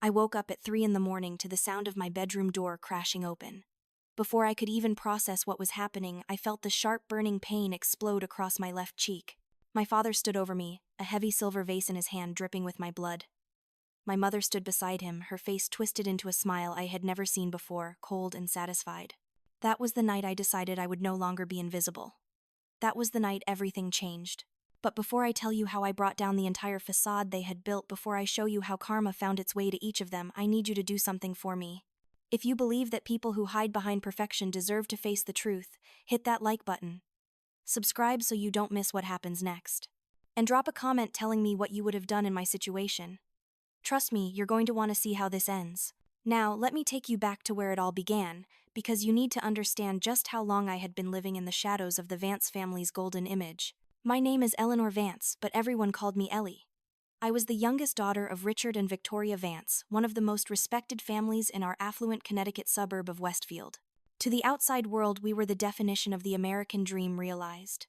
I woke up at 3 in the morning to the sound of my bedroom door crashing open. Before I could even process what was happening, I felt the sharp burning pain explode across my left cheek. My father stood over me, a heavy silver vase in his hand dripping with my blood. My mother stood beside him, her face twisted into a smile I had never seen before, cold and satisfied. That was the night I decided I would no longer be invisible. That was the night everything changed. But before I tell you how I brought down the entire facade they had built, before I show you how karma found its way to each of them, I need you to do something for me. If you believe that people who hide behind perfection deserve to face the truth, hit that like button. Subscribe so you don't miss what happens next. And drop a comment telling me what you would have done in my situation. Trust me, you're going to want to see how this ends. Now, let me take you back to where it all began, because you need to understand just how long I had been living in the shadows of the Vance family's golden image. My name is Eleanor Vance, but everyone called me Ellie. I was the youngest daughter of Richard and Victoria Vance, one of the most respected families in our affluent Connecticut suburb of Westfield. To the outside world, we were the definition of the American dream realized.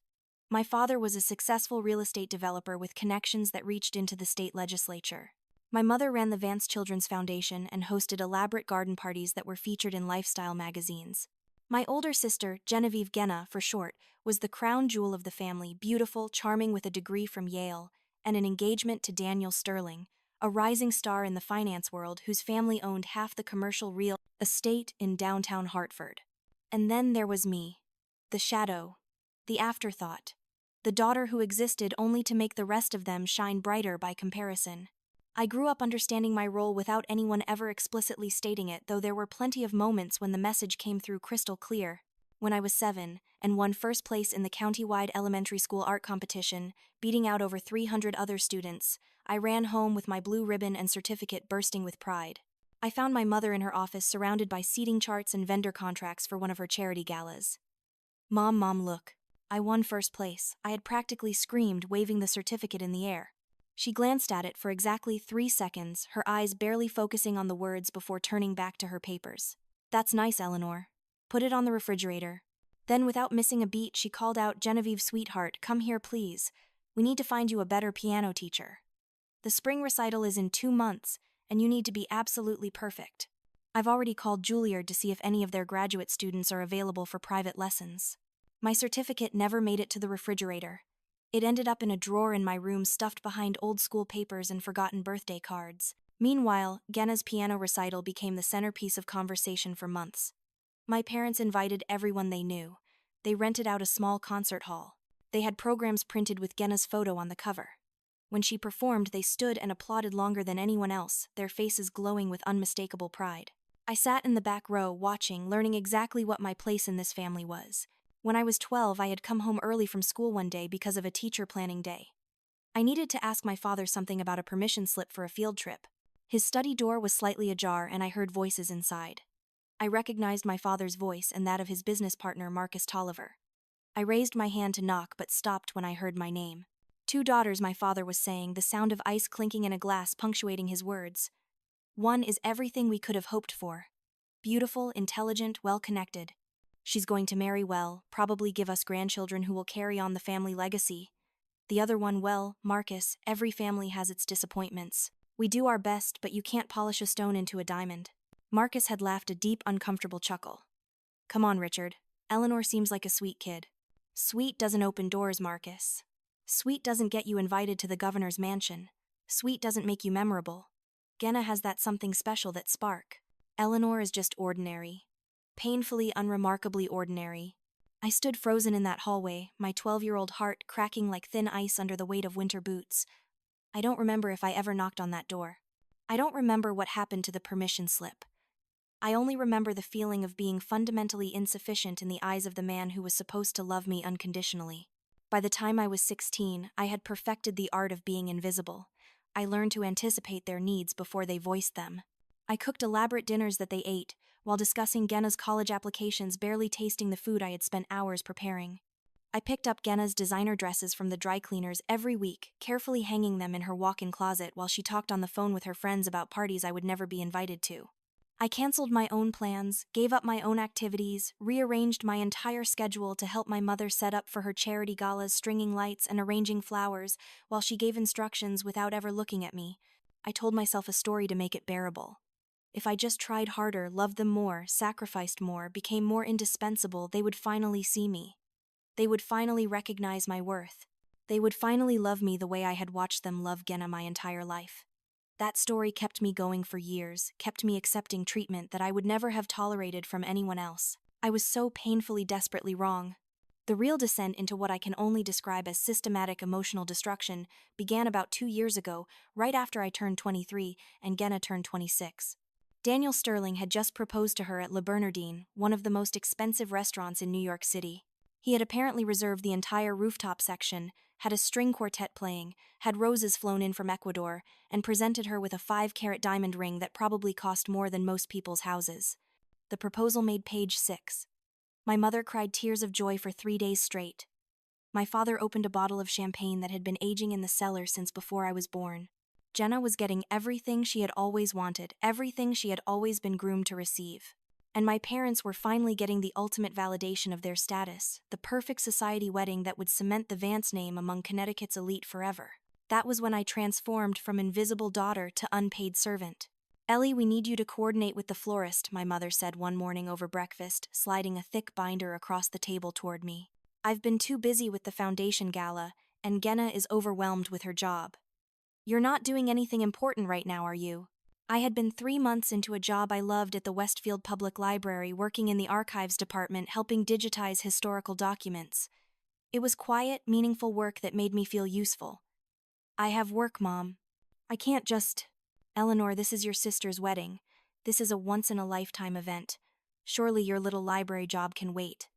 My father was a successful real estate developer with connections that reached into the state legislature. My mother ran the Vance Children's Foundation and hosted elaborate garden parties that were featured in lifestyle magazines. My older sister, Genevieve Genna for short, was the crown jewel of the family, beautiful, charming with a degree from Yale, and an engagement to Daniel Sterling, a rising star in the finance world whose family owned half the commercial real estate in downtown Hartford. And then there was me. The shadow. The afterthought. The daughter who existed only to make the rest of them shine brighter by comparison. I grew up understanding my role without anyone ever explicitly stating it, though there were plenty of moments when the message came through crystal clear. When I was 7, and won first place in the county-wide elementary school art competition, beating out over 300 other students, I ran home with my blue ribbon and certificate bursting with pride. I found my mother in her office surrounded by seating charts and vendor contracts for one of her charity galas. Mom, look. I won first place. I had practically screamed, waving the certificate in the air. She glanced at it for exactly 3 seconds, her eyes barely focusing on the words before turning back to her papers. That's nice, Eleanor. Put it on the refrigerator. Then, without missing a beat, she called out, Genevieve, sweetheart, come here please. We need to find you a better piano teacher. The spring recital is in 2 months, and you need to be absolutely perfect. I've already called Juilliard to see if any of their graduate students are available for private lessons. My certificate never made it to the refrigerator. It ended up in a drawer in my room stuffed behind old school papers and forgotten birthday cards. Meanwhile, Genna's piano recital became the centerpiece of conversation for months. My parents invited everyone they knew. They rented out a small concert hall. They had programs printed with Genna's photo on the cover. When she performed, they stood and applauded longer than anyone else, their faces glowing with unmistakable pride. I sat in the back row, watching, learning exactly what my place in this family was. When I was 12, I had come home early from school one day because of a teacher planning day. I needed to ask my father something about a permission slip for a field trip. His study door was slightly ajar and I heard voices inside. I recognized my father's voice and that of his business partner, Marcus Tolliver. I raised my hand to knock but stopped when I heard my name. 2 daughters, my father was saying, the sound of ice clinking in a glass punctuating his words. One is everything we could have hoped for. Beautiful, intelligent, well-connected. She's going to marry well, probably give us grandchildren who will carry on the family legacy. The other one, well, Marcus, every family has its disappointments. We do our best, but you can't polish a stone into a diamond. Marcus had laughed a deep, uncomfortable chuckle. Come on, Richard. Eleanor seems like a sweet kid. Sweet doesn't open doors, Marcus. Sweet doesn't get you invited to the governor's mansion. Sweet doesn't make you memorable. Genna has that something special, that spark. Eleanor is just ordinary. Painfully, unremarkably ordinary. I stood frozen in that hallway, my 12-year-old heart cracking like thin ice under the weight of winter boots. I don't remember if I ever knocked on that door. I don't remember what happened to the permission slip. I only remember the feeling of being fundamentally insufficient in the eyes of the man who was supposed to love me unconditionally. By the time I was 16, I had perfected the art of being invisible. I learned to anticipate their needs before they voiced them. I cooked elaborate dinners that they ate, while discussing Genna's college applications, barely tasting the food I had spent hours preparing. I picked up Genna's designer dresses from the dry cleaners every week, carefully hanging them in her walk-in closet while she talked on the phone with her friends about parties I would never be invited to. I canceled my own plans, gave up my own activities, rearranged my entire schedule to help my mother set up for her charity galas, stringing lights and arranging flowers, while she gave instructions without ever looking at me. I told myself a story to make it bearable. If I just tried harder, loved them more, sacrificed more, became more indispensable, they would finally see me. They would finally recognize my worth. They would finally love me the way I had watched them love Genna my entire life. That story kept me going for years, kept me accepting treatment that I would never have tolerated from anyone else. I was so painfully desperately wrong. The real descent into what I can only describe as systematic emotional destruction began about 2 years ago, right after I turned 23 and Genna turned 26. Daniel Sterling had just proposed to her at Le Bernardine, one of the most expensive restaurants in New York City. He had apparently reserved the entire rooftop section, had a string quartet playing, had roses flown in from Ecuador, and presented her with a 5-carat diamond ring that probably cost more than most people's houses. The proposal made page 6. My mother cried tears of joy for 3 days straight. My father opened a bottle of champagne that had been aging in the cellar since before I was born. Genna was getting everything she had always wanted, everything she had always been groomed to receive. And my parents were finally getting the ultimate validation of their status, the perfect society wedding that would cement the Vance name among Connecticut's elite forever. That was when I transformed from invisible daughter to unpaid servant. Ellie, we need you to coordinate with the florist, my mother said one morning over breakfast, sliding a thick binder across the table toward me. I've been too busy with the foundation gala, and Genna is overwhelmed with her job. You're not doing anything important right now, are you? I had been 3 months into a job I loved at the Westfield Public Library, working in the archives department, helping digitize historical documents. It was quiet, meaningful work that made me feel useful. I have work, Mom. I can't just... Eleanor, this is your sister's wedding. This is a once-in-a-lifetime event. Surely your little library job can wait.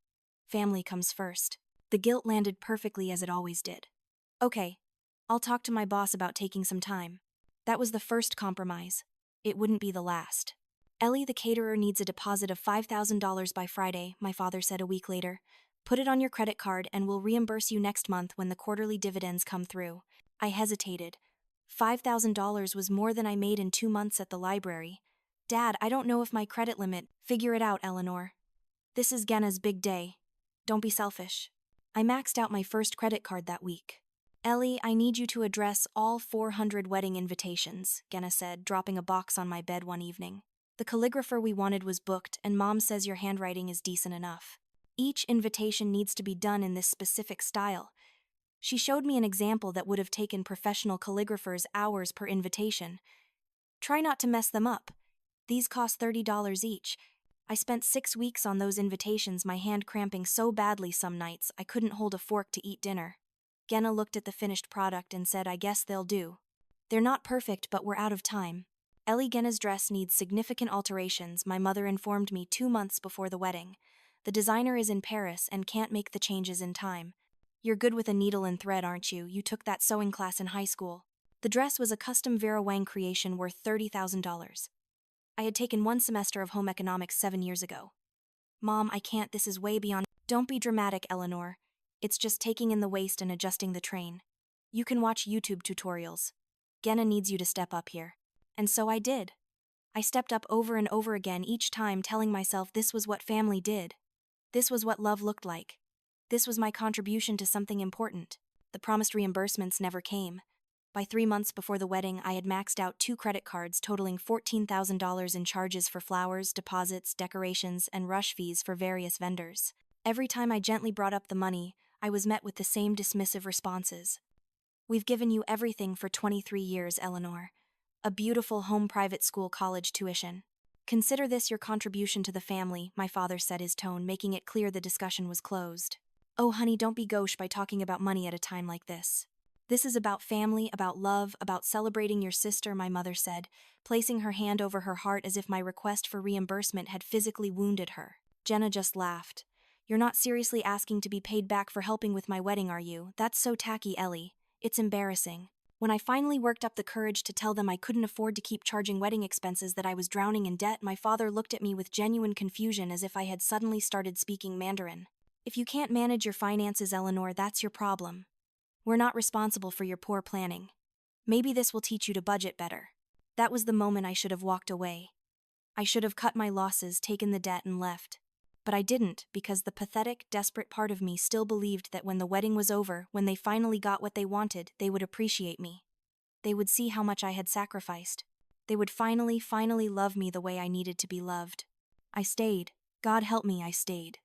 Family comes first. The guilt landed perfectly as it always did. Okay, I'll talk to my boss about taking some time. That was the first compromise. It wouldn't be the last. Ellie, the caterer, needs a deposit of $5,000 by Friday, my father said a week later. Put it on your credit card and we'll reimburse you next month when the quarterly dividends come through. I hesitated. $5,000 was more than I made in 2 months at the library. Dad, I don't know if my credit limit... Figure it out, Eleanor. This is Genna's big day. Don't be selfish. I maxed out my first credit card that week. Ellie, I need you to address all 400 wedding invitations, Genna said, dropping a box on my bed one evening. The calligrapher we wanted was booked, and Mom says your handwriting is decent enough. Each invitation needs to be done in this specific style. She showed me an example that would have taken professional calligraphers hours per invitation. Try not to mess them up. These cost $30 each. I spent 6 weeks on those invitations, my hand cramping so badly some nights I couldn't hold a fork to eat dinner. Genna looked at the finished product and said, I guess they'll do. They're not perfect, but we're out of time. Ellie, Genna's dress needs significant alterations, my mother informed me 2 months before the wedding. The designer is in Paris and can't make the changes in time. You're good with a needle and thread, aren't you? You took that sewing class in high school. The dress was a custom Vera Wang creation worth $30,000. I had taken 1 semester of home economics 7 years ago. Mom, I can't, this is way beyond... Don't be dramatic, Eleanor. It's just taking in the waist and adjusting the train. You can watch YouTube tutorials. Genna needs you to step up here. And so I did. I stepped up over and over again, each time telling myself this was what family did. This was what love looked like. This was my contribution to something important. The promised reimbursements never came. By 3 months before the wedding, I had maxed out 2 credit cards totaling $14,000 in charges for flowers, deposits, decorations, and rush fees for various vendors. Every time I gently brought up the money, I was met with the same dismissive responses. We've given you everything for 23 years, Eleanor. A beautiful home private school college tuition. Consider this your contribution to the family, my father said, his tone making it clear the discussion was closed. Oh honey, don't be gauche by talking about money at a time like this. This is about family, about love, about celebrating your sister, my mother said, placing her hand over her heart as if my request for reimbursement had physically wounded her. Genna just laughed. You're not seriously asking to be paid back for helping with my wedding, are you? That's so tacky, Ellie. It's embarrassing. When I finally worked up the courage to tell them I couldn't afford to keep charging wedding expenses, that I was drowning in debt, my father looked at me with genuine confusion as if I had suddenly started speaking Mandarin. If you can't manage your finances, Eleanor, that's your problem. We're not responsible for your poor planning. Maybe this will teach you to budget better. That was the moment I should have walked away. I should have cut my losses, taken the debt, and left. But I didn't, because the pathetic, desperate part of me still believed that when the wedding was over, when they finally got what they wanted, they would appreciate me. They would see how much I had sacrificed. They would finally love me the way I needed to be loved. I stayed. God help me, I stayed.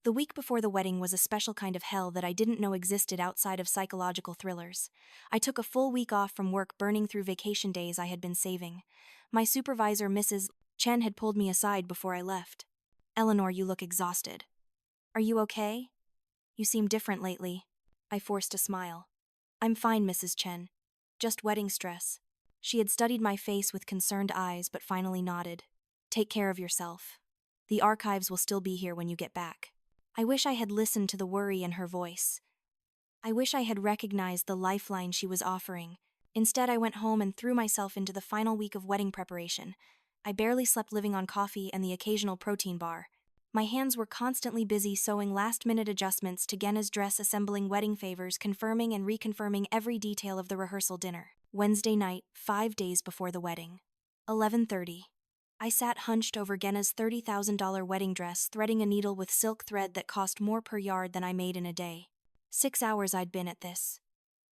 The week before the wedding was a special kind of hell that I didn't know existed outside of psychological thrillers. I took a full week off from work, burning through vacation days I had been saving. My supervisor, Mrs. Chen, had pulled me aside before I left. "Eleanor, you look exhausted. Are you okay? You seem different lately." I forced a smile. "I'm fine, Mrs. Chen. Just wedding stress." She had studied my face with concerned eyes but finally nodded. "Take care of yourself. The archives will still be here when you get back." I wish I had listened to the worry in her voice. I wish I had recognized the lifeline she was offering. Instead, I went home and threw myself into the final week of wedding preparation. I barely slept, living on coffee and the occasional protein bar. My hands were constantly busy sewing last-minute adjustments to Genna's dress, assembling wedding favors, confirming and reconfirming every detail of the rehearsal dinner. Wednesday night, 5 days before the wedding. 11:30. I sat hunched over Genna's $30,000 wedding dress, threading a needle with silk thread that cost more per yard than I made in a day. 6 hours I'd been at this.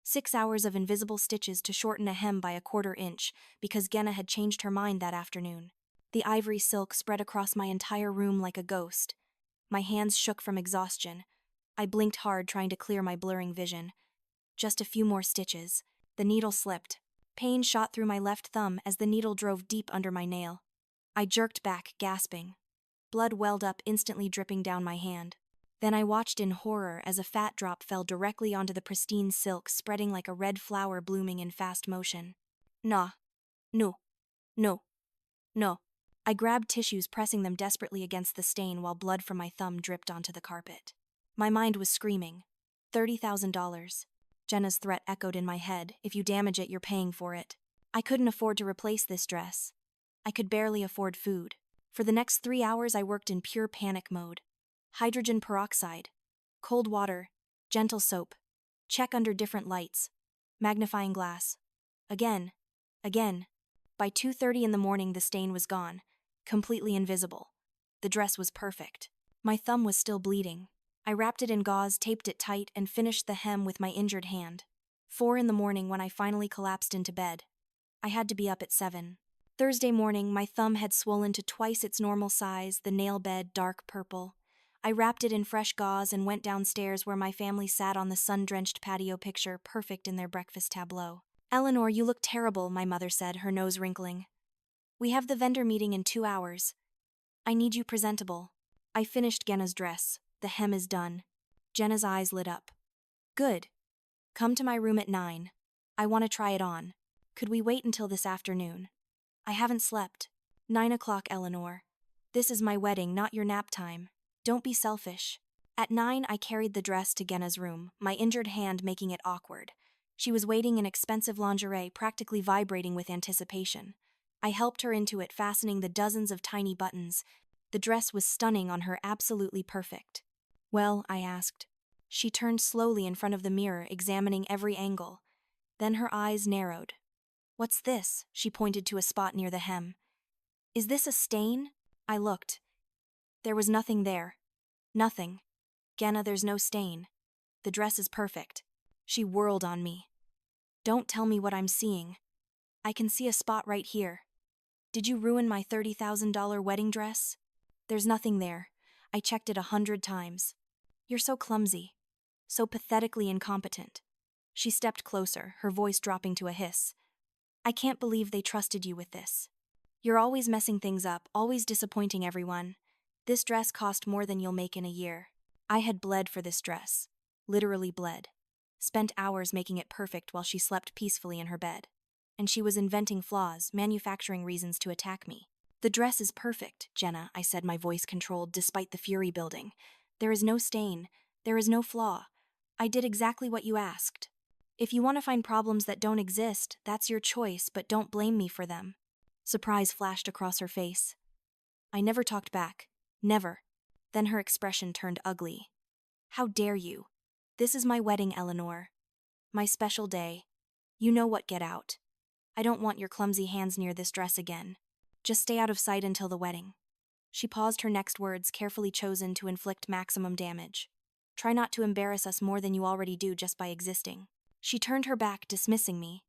6 hours of invisible stitches to shorten a hem by a 1/4 inch, because Genna had changed her mind that afternoon. The ivory silk spread across my entire room like a ghost. My hands shook from exhaustion. I blinked hard, trying to clear my blurring vision. Just a few more stitches. The needle slipped. Pain shot through my left thumb as the needle drove deep under my nail. I jerked back, gasping. Blood welled up, instantly dripping down my hand. Then I watched in horror as a fat drop fell directly onto the pristine silk, spreading like a red flower blooming in fast motion. "Nah. No. No. No." I grabbed tissues, pressing them desperately against the stain while blood from my thumb dripped onto the carpet. My mind was screaming. $30,000. Genna's threat echoed in my head. "If you damage it, you're paying for it." I couldn't afford to replace this dress. I could barely afford food. For the next 3 hours, I worked in pure panic mode. Hydrogen peroxide, cold water, gentle soap, check under different lights, magnifying glass. Again. By 2:30 in the morning, the stain was gone, completely invisible. The dress was perfect. My thumb was still bleeding. I wrapped it in gauze, taped it tight, and finished the hem with my injured hand. 4 in the morning when I finally collapsed into bed. I had to be up at 7. Thursday morning, my thumb had swollen to twice its normal size, the nail bed dark purple. I wrapped it in fresh gauze and went downstairs, where my family sat on the sun-drenched patio, picture perfect in their breakfast tableau. "Eleanor, you look terrible," my mother said, her nose wrinkling. "We have the vendor meeting in 2 hours. I need you presentable." I finished Genna's dress. "The hem is done." Genna's eyes lit up. "Good. Come to my room at 9. I want to try it on. Could we wait until this afternoon? I haven't slept." 9 o'clock, Eleanor. This is my wedding, not your nap time. Don't be selfish. At 9, I carried the dress to Genna's room, my injured hand making it awkward. She was waiting in expensive lingerie, practically vibrating with anticipation. I helped her into it, fastening the dozens of tiny buttons. The dress was stunning on her, absolutely perfect. "Well?" I asked. She turned slowly in front of the mirror, examining every angle. Then her eyes narrowed. "What's this?" She pointed to a spot near the hem. "Is this a stain?" I looked. There was nothing there. Nothing. "Genna, there's no stain. The dress is perfect." She whirled on me. "Don't tell me what I'm seeing. I can see a spot right here. Did you ruin my $30,000 wedding dress?" "There's nothing there. I checked it 100 times. You're so clumsy. So pathetically incompetent." She stepped closer, her voice dropping to a hiss. "I can't believe they trusted you with this. You're always messing things up, always disappointing everyone. This dress cost more than you'll make in a year." I had bled for this dress. Literally bled. Spent hours making it perfect while she slept peacefully in her bed. And she was inventing flaws, manufacturing reasons to attack me. "The dress is perfect, Genna," I said, my voice controlled despite the fury building. "There is no stain. There is no flaw. I did exactly what you asked. If you want to find problems that don't exist, that's your choice, but don't blame me for them." Surprise flashed across her face. I never talked back. Never. Then her expression turned ugly. "How dare you? This is my wedding, Eleanor. My special day. You know what, get out. I don't want your clumsy hands near this dress again. Just stay out of sight until the wedding." She paused, her next words carefully chosen to inflict maximum damage. "Try not to embarrass us more than you already do just by existing." She turned her back, dismissing me.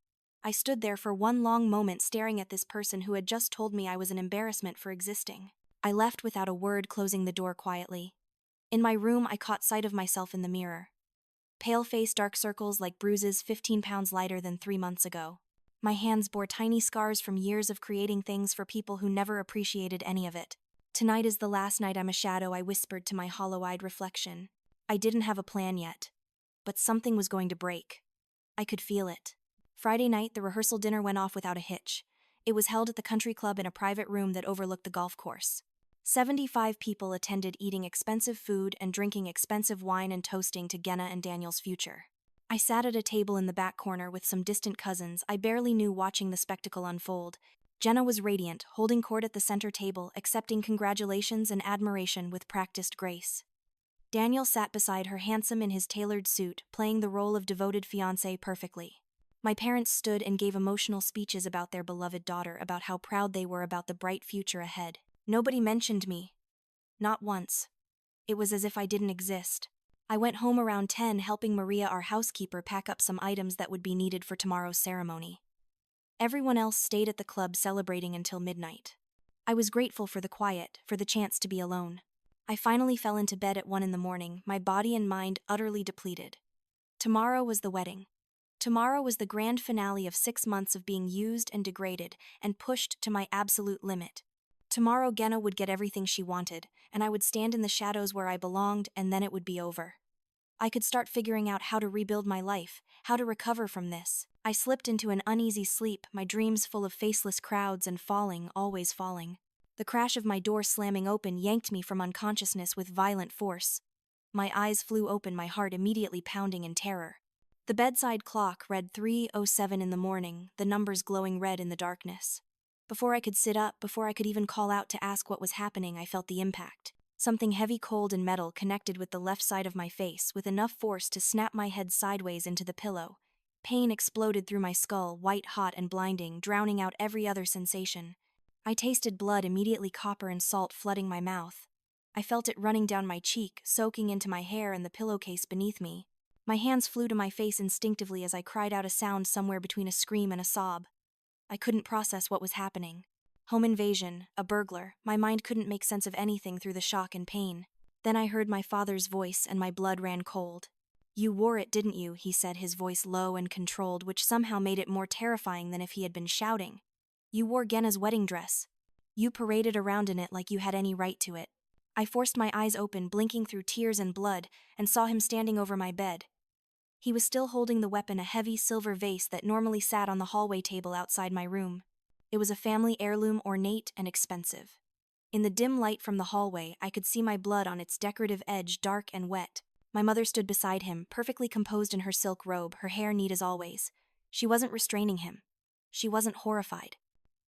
I stood there for one long moment staring at this person who had just told me I was an embarrassment for existing. I left without a word, closing the door quietly. In my room, I caught sight of myself in the mirror. Pale face, dark circles like bruises 15 pounds lighter than 3 months ago. My hands bore tiny scars from years of creating things for people who never appreciated any of it. Tonight is the last night I'm a shadow, I whispered to my hollow-eyed reflection. I didn't have a plan yet, but something was going to break. I could feel it. Friday night, the rehearsal dinner went off without a hitch. It was held at the country club in a private room that overlooked the golf course. 75 people attended, eating expensive food and drinking expensive wine and toasting to Genna and Daniel's future. I sat at a table in the back corner with some distant cousins I barely knew, watching the spectacle unfold. Jenna was radiant, holding court at the center table, accepting congratulations and admiration with practiced grace. Daniel sat beside her, handsome in his tailored suit, playing the role of devoted fiancé perfectly. My parents stood and gave emotional speeches about their beloved daughter, about how proud they were about the bright future ahead. Nobody mentioned me. Not once. It was as if I didn't exist. I went home around 10, helping Maria, our housekeeper, pack up some items that would be needed for tomorrow's ceremony. Everyone else stayed at the club celebrating until midnight. I was grateful for the quiet, for the chance to be alone. I finally fell into bed at 1 in the morning, my body and mind utterly depleted. Tomorrow was the wedding. Tomorrow was the grand finale of 6 months of being used and degraded and pushed to my absolute limit. Tomorrow Genna would get everything she wanted, and I would stand in the shadows where I belonged, and then it would be over. I could start figuring out how to rebuild my life, how to recover from this. I slipped into an uneasy sleep, my dreams full of faceless crowds and falling, always falling. The crash of my door slamming open yanked me from unconsciousness with violent force. My eyes flew open, my heart immediately pounding in terror. The bedside clock read 3:07 in the morning, the numbers glowing red in the darkness. Before I could sit up, before I could even call out to ask what was happening, I felt the impact. Something heavy, cold, and metal connected with the left side of my face with enough force to snap my head sideways into the pillow. Pain exploded through my skull, white hot and blinding, drowning out every other sensation. I tasted blood, immediately copper and salt flooding my mouth. I felt it running down my cheek, soaking into my hair and the pillowcase beneath me. My hands flew to my face instinctively as I cried out a sound somewhere between a scream and a sob. I couldn't process what was happening. Home invasion, a burglar, my mind couldn't make sense of anything through the shock and pain. Then I heard my father's voice and my blood ran cold. "You wore it, didn't you?" he said, his voice low and controlled, which somehow made it more terrifying than if he had been shouting. "You wore Genna's wedding dress. You paraded around in it like you had any right to it." I forced my eyes open, blinking through tears and blood, and saw him standing over my bed. He was still holding the weapon, a heavy silver vase that normally sat on the hallway table outside my room. It was a family heirloom, ornate and expensive. In the dim light from the hallway, I could see my blood on its decorative edge, dark and wet. My mother stood beside him, perfectly composed in her silk robe, her hair neat as always. She wasn't restraining him. She wasn't horrified.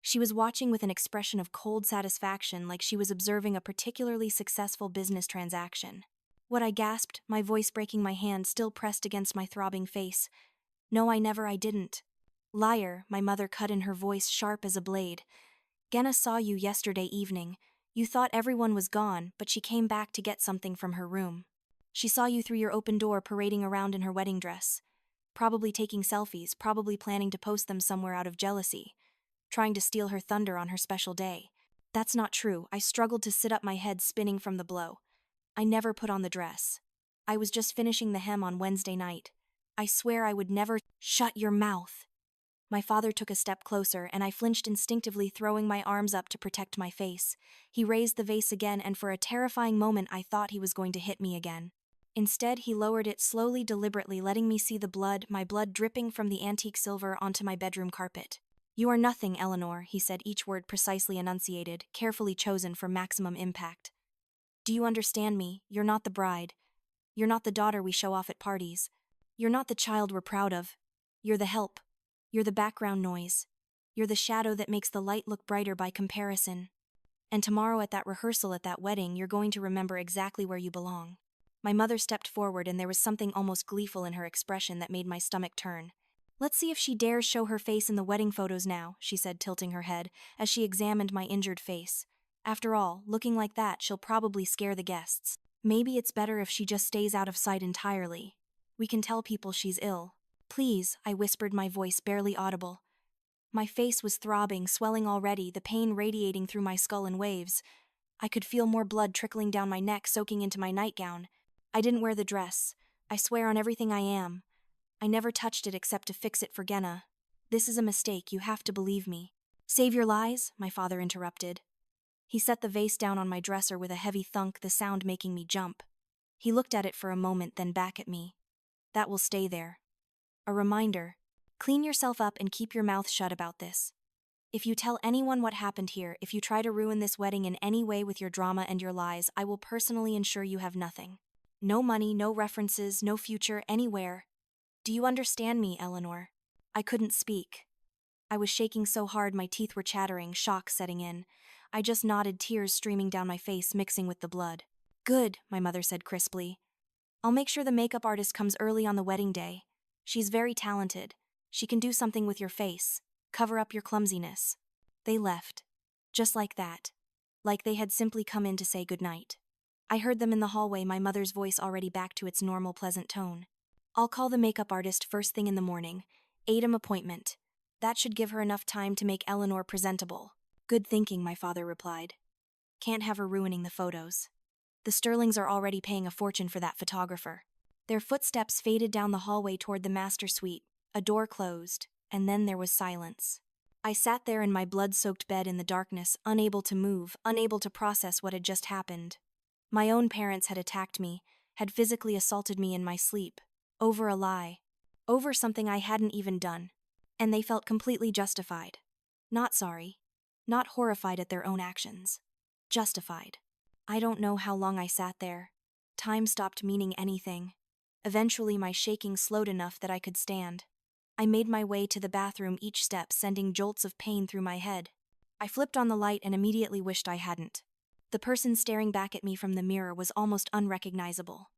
She was watching with an expression of cold satisfaction, like she was observing a particularly successful business transaction. What, I gasped, my voice breaking, my hand still pressed against my throbbing face. "No, I didn't." "Liar," my mother cut in, her voice sharp as a blade. "Genna saw you yesterday evening. You thought everyone was gone, but she came back to get something from her room. She saw you through your open door parading around in her wedding dress. Probably taking selfies, probably planning to post them somewhere out of jealousy. Trying to steal her thunder on her special day." "That's not true." I struggled to sit up, my head spinning from the blow. "I never put on the dress. I was just finishing the hem on Wednesday night. I swear I would never." "Shut your mouth." My father took a step closer, and I flinched instinctively, throwing my arms up to protect my face. He raised the vase again, and for a terrifying moment I thought he was going to hit me again. Instead, he lowered it slowly, deliberately, letting me see the blood, my blood dripping from the antique silver onto my bedroom carpet. "You are nothing, Eleanor," he said, each word precisely enunciated, carefully chosen for maximum impact. "Do you understand me? You're not the bride. You're not the daughter we show off at parties. You're not the child we're proud of. You're the help. You're the background noise. You're the shadow that makes the light look brighter by comparison. And tomorrow at that rehearsal, at that wedding, you're going to remember exactly where you belong." My mother stepped forward, and there was something almost gleeful in her expression that made my stomach turn. "Let's see if she dares show her face in the wedding photos now," she said, tilting her head, as she examined my injured face. "After all, looking like that, she'll probably scare the guests. Maybe it's better if she just stays out of sight entirely. We can tell people she's ill." "Please," I whispered, my voice barely audible. My face was throbbing, swelling already, the pain radiating through my skull in waves. I could feel more blood trickling down my neck, soaking into my nightgown. I didn't wear the dress. I swear on everything I am. I never touched it except to fix it for Genna. This is a mistake, you have to believe me. Save your lies, my father interrupted. He set the vase down on my dresser with a heavy thunk, the sound making me jump. He looked at it for a moment, then back at me. That will stay there. A reminder. Clean yourself up and keep your mouth shut about this. If you tell anyone what happened here, if you try to ruin this wedding in any way with your drama and your lies, I will personally ensure you have nothing. No money, no references, no future, anywhere. Do you understand me, Eleanor? I couldn't speak. I was shaking so hard my teeth were chattering, shock setting in. I just nodded, tears streaming down my face, mixing with the blood. Good, my mother said crisply. I'll make sure the makeup artist comes early on the wedding day. She's very talented. She can do something with your face, cover up your clumsiness. They left. Just like that. Like they had simply come in to say goodnight. I heard them in the hallway, my mother's voice already back to its normal pleasant tone. I'll call the makeup artist first thing in the morning. 8 AM appointment. That should give her enough time to make Eleanor presentable. Good thinking, my father replied. Can't have her ruining the photos. The Sterlings are already paying a fortune for that photographer. Their footsteps faded down the hallway toward the master suite. A door closed, and then there was silence. I sat there in my blood-soaked bed in the darkness, unable to move, unable to process what had just happened. My own parents had attacked me, had physically assaulted me in my sleep. Over a lie. Over something I hadn't even done. And they felt completely justified. Not sorry. Not horrified at their own actions. Justified. I don't know how long I sat there. Time stopped meaning anything. Eventually my shaking slowed enough that I could stand. I made my way to the bathroom, each step sending jolts of pain through my head. I flipped on the light and immediately wished I hadn't. The person staring back at me from the mirror was almost unrecognizable.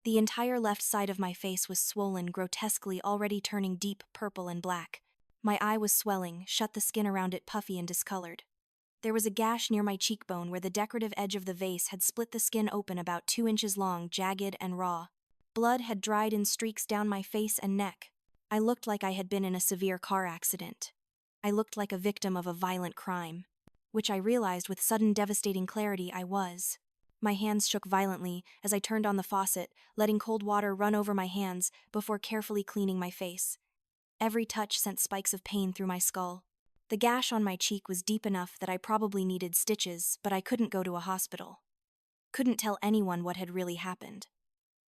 The entire left side of my face was swollen, grotesquely, already turning deep purple and black. My eye was swelling, shut the skin around it puffy and discolored. There was a gash near my cheekbone where the decorative edge of the vase had split the skin open, about 2 inches long, jagged and raw. Blood had dried in streaks down my face and neck. I looked like I had been in a severe car accident. I looked like a victim of a violent crime, which I realized with sudden devastating clarity I was. My hands shook violently as I turned on the faucet, letting cold water run over my hands before carefully cleaning my face. Every touch sent spikes of pain through my skull. The gash on my cheek was deep enough that I probably needed stitches, but I couldn't go to a hospital. Couldn't tell anyone what had really happened.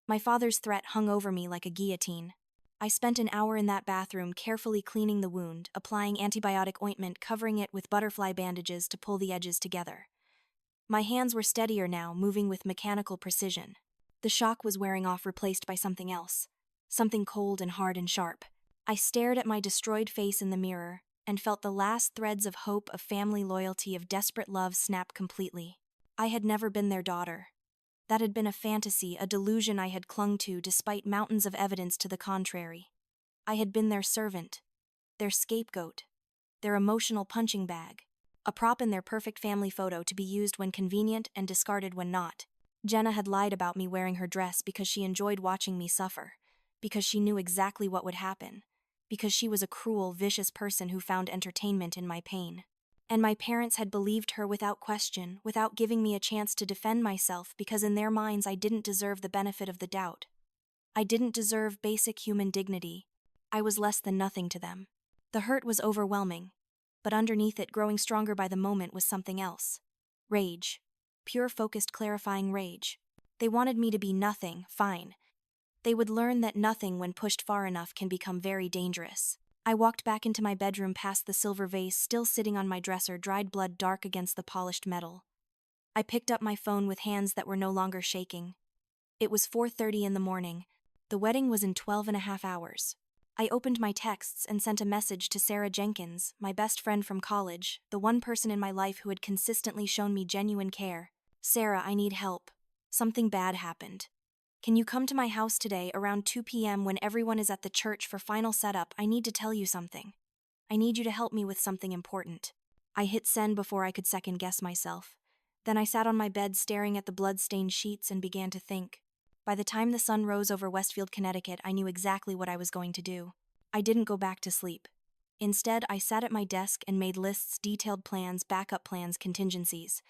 My father's threat hung over me like a guillotine. I spent an hour in that bathroom carefully cleaning the wound, applying antibiotic ointment, covering it with butterfly bandages to pull the edges together. My hands were steadier now, moving with mechanical precision. The shock was wearing off, replaced by something else. Something cold and hard and sharp. I stared at my destroyed face in the mirror and felt the last threads of hope, of family loyalty, of desperate love snap completely. I had never been their daughter. That had been a fantasy, a delusion I had clung to despite mountains of evidence to the contrary. I had been their servant, their scapegoat, their emotional punching bag, a prop in their perfect family photo to be used when convenient and discarded when not. Jenna had lied about me wearing her dress because she enjoyed watching me suffer, because she knew exactly what would happen, because she was a cruel, vicious person who found entertainment in my pain. And my parents had believed her without question, without giving me a chance to defend myself, because in their minds I didn't deserve the benefit of the doubt. I didn't deserve basic human dignity. I was less than nothing to them. The hurt was overwhelming, but underneath it, growing stronger by the moment, was something else. Rage. Pure, focused, clarifying rage. They wanted me to be nothing, fine. They would learn that nothing, when pushed far enough, can become very dangerous. I walked back into my bedroom past the silver vase still sitting on my dresser, dried blood dark against the polished metal. I picked up my phone with hands that were no longer shaking. It was 4:30 in the morning. The wedding was in 12.5 hours. I opened my texts and sent a message to Sarah Jenkins, my best friend from college, the one person in my life who had consistently shown me genuine care. Sarah, I need help. Something bad happened. Can you come to my house today around 2 p.m. when everyone is at the church for final setup? I need to tell you something. I need you to help me with something important. I hit send before I could second guess myself. Then I sat on my bed staring at the blood-stained sheets and began to think. By the time the sun rose over Westfield, Connecticut, I knew exactly what I was going to do. I didn't go back to sleep. Instead, I sat at my desk and made lists, detailed plans, backup plans, contingencies.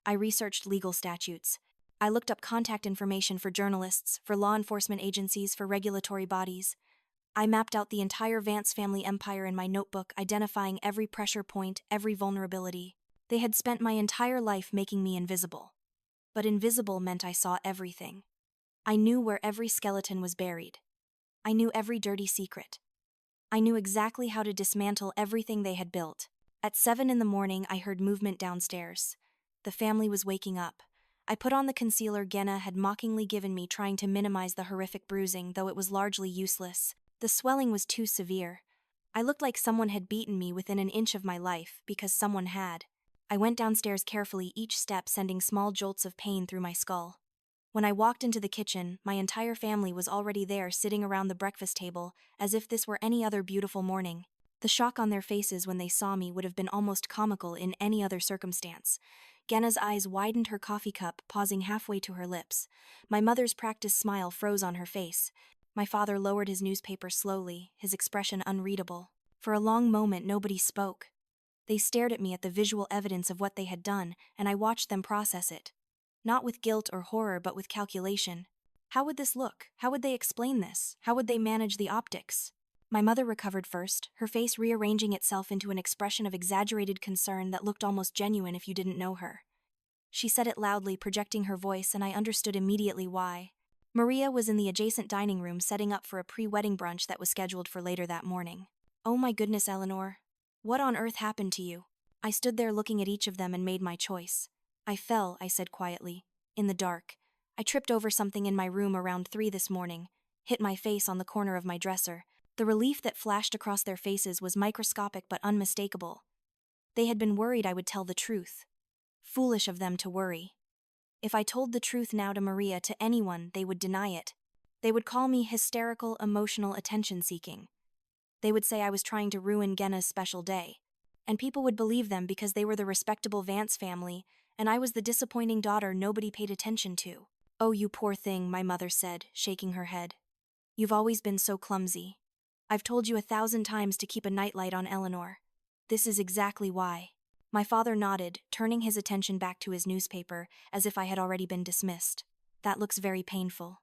I researched legal statutes. I looked up contact information for journalists, for law enforcement agencies, for regulatory bodies. I mapped out the entire Vance family empire in my notebook, identifying every pressure point, every vulnerability. They had spent my entire life making me invisible. But invisible meant I saw everything. I knew where every skeleton was buried. I knew every dirty secret. I knew exactly how to dismantle everything they had built. At 7 in the morning, I heard movement downstairs. The family was waking up. I put on the concealer Genna had mockingly given me, trying to minimize the horrific bruising, though it was largely useless. The swelling was too severe. I looked like someone had beaten me within an inch of my life, because someone had. I went downstairs carefully, each step sending small jolts of pain through my skull. When I walked into the kitchen, my entire family was already there, sitting around the breakfast table, as if this were any other beautiful morning. The shock on their faces when they saw me would have been almost comical in any other circumstance. Genna's eyes widened, her coffee cup pausing halfway to her lips. My mother's practiced smile froze on her face. My father lowered his newspaper slowly, his expression unreadable. For a long moment, nobody spoke. They stared at me at the visual evidence of what they had done, and I watched them process it. Not with guilt or horror, but with calculation. How would this look? How would they explain this? How would they manage the optics? My mother recovered first, her face rearranging itself into an expression of exaggerated concern that looked almost genuine if you didn't know her. She said it loudly, projecting her voice, and I understood immediately why. Maria was in the adjacent dining room setting up for a pre-wedding brunch that was scheduled for later that morning. Oh my goodness, Eleanor. What on earth happened to you? I stood there looking at each of them and made my choice. I fell, I said quietly, in the dark. I tripped over something in my room around 3 this morning, hit my face on the corner of my dresser. The relief that flashed across their faces was microscopic but unmistakable. They had been worried I would tell the truth. Foolish of them to worry. If I told the truth now to Maria, to anyone, they would deny it. They would call me hysterical, emotional, attention-seeking. They would say I was trying to ruin Genna's special day. And people would believe them because they were the respectable Vance family, and I was the disappointing daughter nobody paid attention to. Oh, you poor thing, my mother said, shaking her head. You've always been so clumsy. I've told you 1,000 times to keep a nightlight on, Eleanor. This is exactly why. My father nodded, turning his attention back to his newspaper, as if I had already been dismissed. That looks very painful.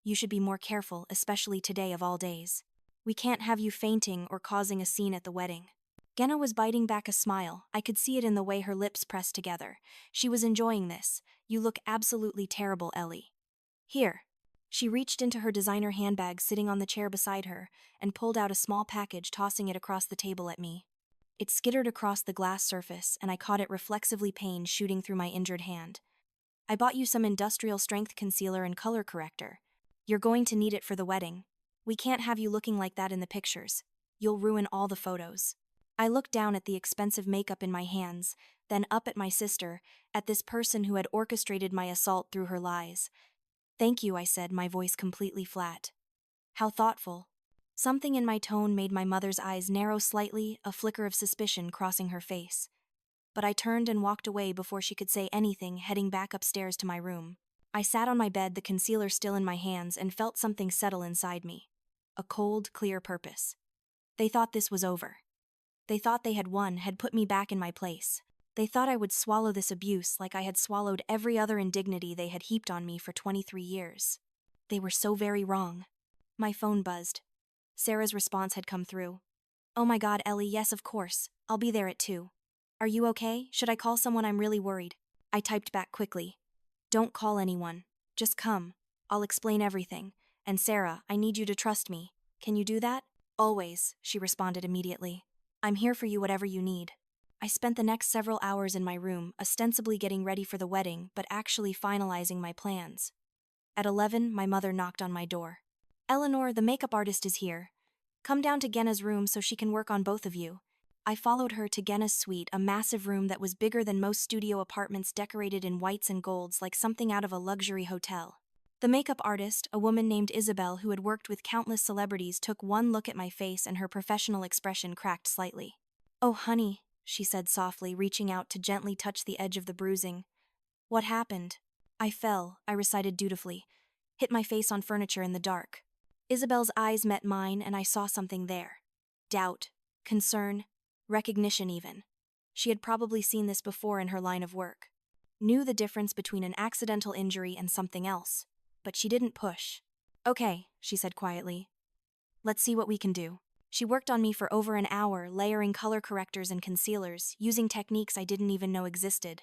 You should be more careful, especially today of all days. We can't have you fainting or causing a scene at the wedding. Genna was biting back a smile. I could see it in the way her lips pressed together. She was enjoying this. You look absolutely terrible, Ellie. Here. She reached into her designer handbag sitting on the chair beside her and pulled out a small package, tossing it across the table at me. It skittered across the glass surface, and I caught it reflexively, pain shooting through my injured hand. I bought you some industrial strength concealer and color corrector. You're going to need it for the wedding. We can't have you looking like that in the pictures. You'll ruin all the photos. I looked down at the expensive makeup in my hands, then up at my sister, at this person who had orchestrated my assault through her lies. Thank you, I said, my voice completely flat. How thoughtful. Something in my tone made my mother's eyes narrow slightly, a flicker of suspicion crossing her face. But I turned and walked away before she could say anything, heading back upstairs to my room. I sat on my bed, the concealer still in my hands, and felt something settle inside me. A cold, clear purpose. They thought this was over. They thought they had won, had put me back in my place. They thought I would swallow this abuse like I had swallowed every other indignity they had heaped on me for 23 years. They were so very wrong. My phone buzzed. Sarah's response had come through. Oh my God, Ellie, yes, of course. I'll be there at 2. Are you okay? Should I call someone? I'm really worried. I typed back quickly. Don't call anyone. Just come. I'll explain everything. And Sarah, I need you to trust me. Can you do that? Always, she responded immediately. I'm here for you, whatever you need. I spent the next several hours in my room, ostensibly getting ready for the wedding, but actually finalizing my plans. At 11, my mother knocked on my door. Eleanor, the makeup artist is here. Come down to Genna's room so she can work on both of you. I followed her to Genna's suite, a massive room that was bigger than most studio apartments, decorated in whites and golds like something out of a luxury hotel. The makeup artist, a woman named Isabel who had worked with countless celebrities, took one look at my face and her professional expression cracked slightly. Oh, honey, she said softly, reaching out to gently touch the edge of the bruising. What happened? I fell, I recited dutifully. Hit my face on furniture in the dark. Isabel's eyes met mine and I saw something there. Doubt. concern, recognition even. She had probably seen this before in her line of work. Knew the difference between an accidental injury and something else, but she didn't push. "Okay," she said quietly. "Let's see what we can do." She worked on me for over an hour, layering color correctors and concealers, using techniques I didn't even know existed.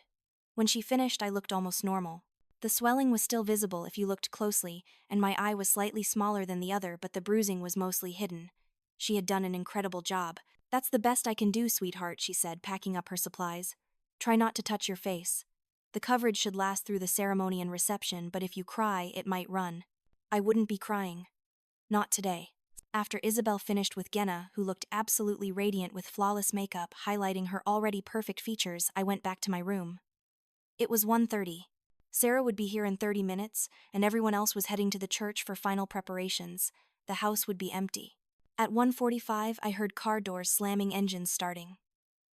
When she finished, I looked almost normal. The swelling was still visible if you looked closely, and my eye was slightly smaller than the other, but the bruising was mostly hidden. She had done an incredible job. "That's the best I can do, sweetheart," she said, packing up her supplies. "Try not to touch your face. The coverage should last through the ceremony and reception, but if you cry, it might run." I wouldn't be crying. Not today. After Isabel finished with Genna, who looked absolutely radiant with flawless makeup highlighting her already perfect features, I went back to my room. It was 1:30. Sarah would be here in 30 minutes, and everyone else was heading to the church for final preparations. The house would be empty. At 1:45, I heard car doors slamming, engines starting.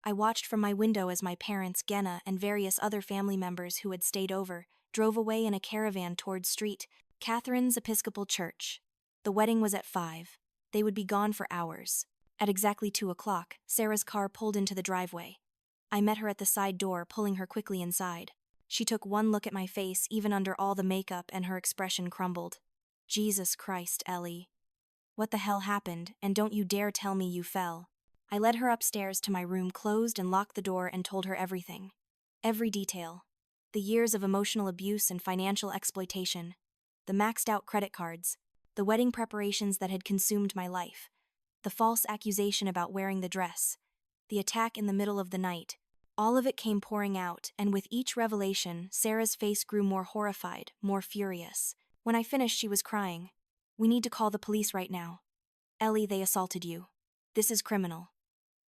I watched from my window as my parents, Genna, and various other family members who had stayed over, drove away in a caravan towards St. Catherine's Episcopal Church. The wedding was at 5. They would be gone for hours. At exactly 2 o'clock, Sarah's car pulled into the driveway. I met her at the side door, pulling her quickly inside. She took one look at my face, even under all the makeup, and her expression crumbled. "Jesus Christ, Ellie. What the hell happened, and don't you dare tell me you fell." I led her upstairs to my room, closed and locked the door, and told her everything. Every detail. The years of emotional abuse and financial exploitation. The maxed-out credit cards. The wedding preparations that had consumed my life. The false accusation about wearing the dress. The attack in the middle of the night. All of it came pouring out, and with each revelation, Sarah's face grew more horrified, more furious. When I finished, she was crying. "We need to call the police right now. Ellie, they assaulted you. This is criminal.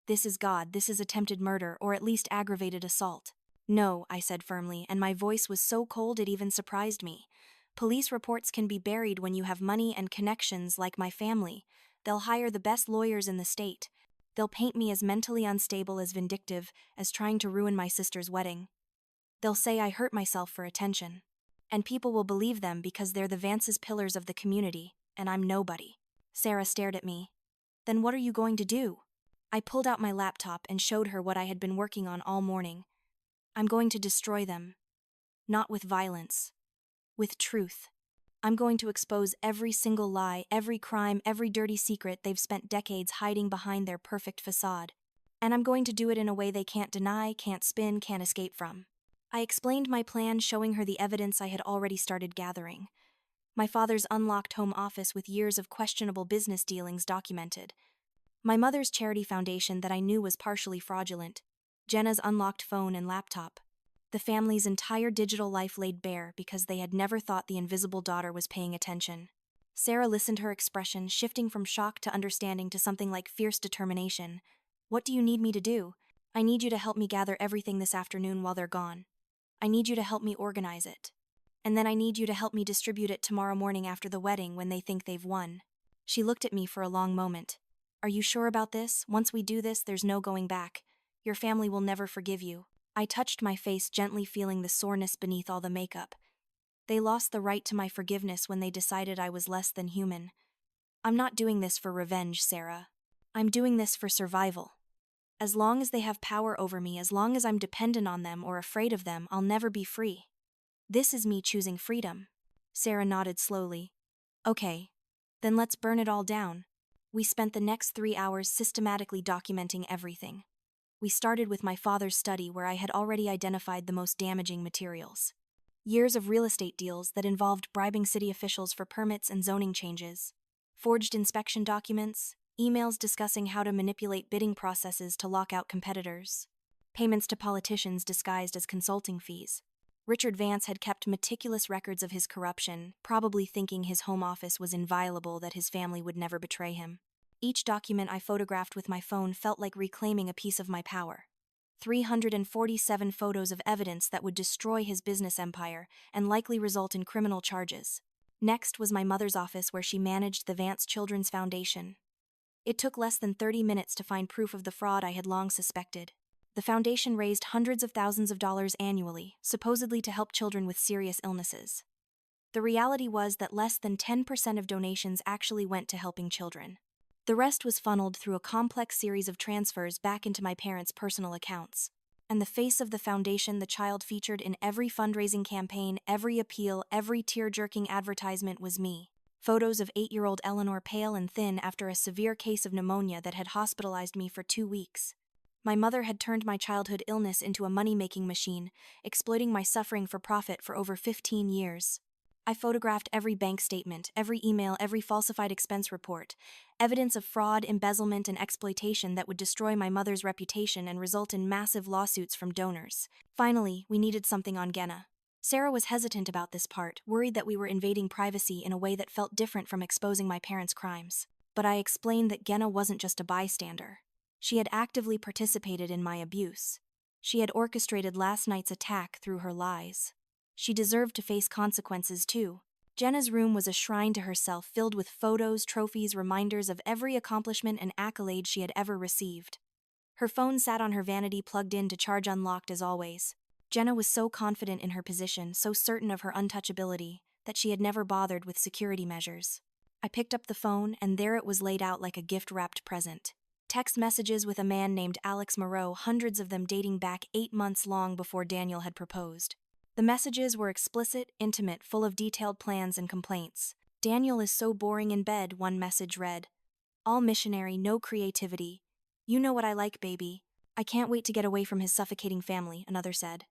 This is God, this is attempted murder, or at least aggravated assault." "No," I said firmly, and my voice was so cold it even surprised me. "Police reports can be buried when you have money and connections like my family. They'll hire the best lawyers in the state. They'll paint me as mentally unstable, as vindictive, as trying to ruin my sister's wedding. They'll say I hurt myself for attention. And people will believe them because they're the Vance's pillars of the community, and I'm nobody." Sarah stared at me. "Then what are you going to do?" I pulled out my laptop and showed her what I had been working on all morning. "I'm going to destroy them. Not with violence. With truth. I'm going to expose every single lie, every crime, every dirty secret they've spent decades hiding behind their perfect facade. And I'm going to do it in a way they can't deny, can't spin, can't escape from." I explained my plan, showing her the evidence I had already started gathering. My father's unlocked home office with years of questionable business dealings documented. My mother's charity foundation that I knew was partially fraudulent. Jenna's unlocked phone and laptop. The family's entire digital life laid bare because they had never thought the invisible daughter was paying attention. Sarah listened, her expression shifting from shock to understanding to something like fierce determination. "What do you need me to do?" "I need you to help me gather everything this afternoon while they're gone. I need you to help me organize it. And then I need you to help me distribute it tomorrow morning after the wedding when they think they've won." She looked at me for a long moment. "Are you sure about this? Once we do this, there's no going back. Your family will never forgive you." I touched my face, gently feeling the soreness beneath all the makeup. "They lost the right to my forgiveness when they decided I was less than human. I'm not doing this for revenge, Sarah. I'm doing this for survival. As long as they have power over me, as long as I'm dependent on them or afraid of them, I'll never be free. This is me choosing freedom." Sarah nodded slowly. "Okay. Then let's burn it all down." We spent the next 3 hours systematically documenting everything. We started with my father's study, where I had already identified the most damaging materials. Years of real estate deals that involved bribing city officials for permits and zoning changes. Forged inspection documents, emails discussing how to manipulate bidding processes to lock out competitors. Payments to politicians disguised as consulting fees. Richard Vance had kept meticulous records of his corruption, probably thinking his home office was inviolable, that his family would never betray him. Each document I photographed with my phone felt like reclaiming a piece of my power. 347 photos of evidence that would destroy his business empire and likely result in criminal charges. Next was my mother's office, where she managed the Vance Children's Foundation. It took less than 30 minutes to find proof of the fraud I had long suspected. The foundation raised hundreds of thousands of dollars annually, supposedly to help children with serious illnesses. The reality was that less than 10% of donations actually went to helping children. The rest was funneled through a complex series of transfers back into my parents' personal accounts. And the face of the foundation the child featured in every fundraising campaign, every appeal, every tear-jerking advertisement was me. Photos of 8-year-old Eleanor pale and thin after a severe case of pneumonia that had hospitalized me for 2 weeks. My mother had turned my childhood illness into a money-making machine, exploiting my suffering for profit for over 15 years. I photographed every bank statement, every email, every falsified expense report, evidence of fraud, embezzlement, and exploitation that would destroy my mother's reputation and result in massive lawsuits from donors. Finally, we needed something on Genna. Sarah was hesitant about this part, worried that we were invading privacy in a way that felt different from exposing my parents' crimes. But I explained that Genna wasn't just a bystander. She had actively participated in my abuse. She had orchestrated last night's attack through her lies. She deserved to face consequences too. Jenna's room was a shrine to herself, filled with photos, trophies, reminders of every accomplishment and accolade she had ever received. Her phone sat on her vanity, plugged in to charge unlocked as always. Jenna was so confident in her position, so certain of her untouchability, that she had never bothered with security measures. I picked up the phone, and there it was laid out like a gift-wrapped present. Text messages with a man named Alex Moreau, hundreds of them dating back 8 months long before Daniel had proposed. The messages were explicit, intimate, full of detailed plans and complaints. "Daniel is so boring in bed," one message read. "All missionary, no creativity. You know what I like, baby. I can't wait to get away from his suffocating family," another said.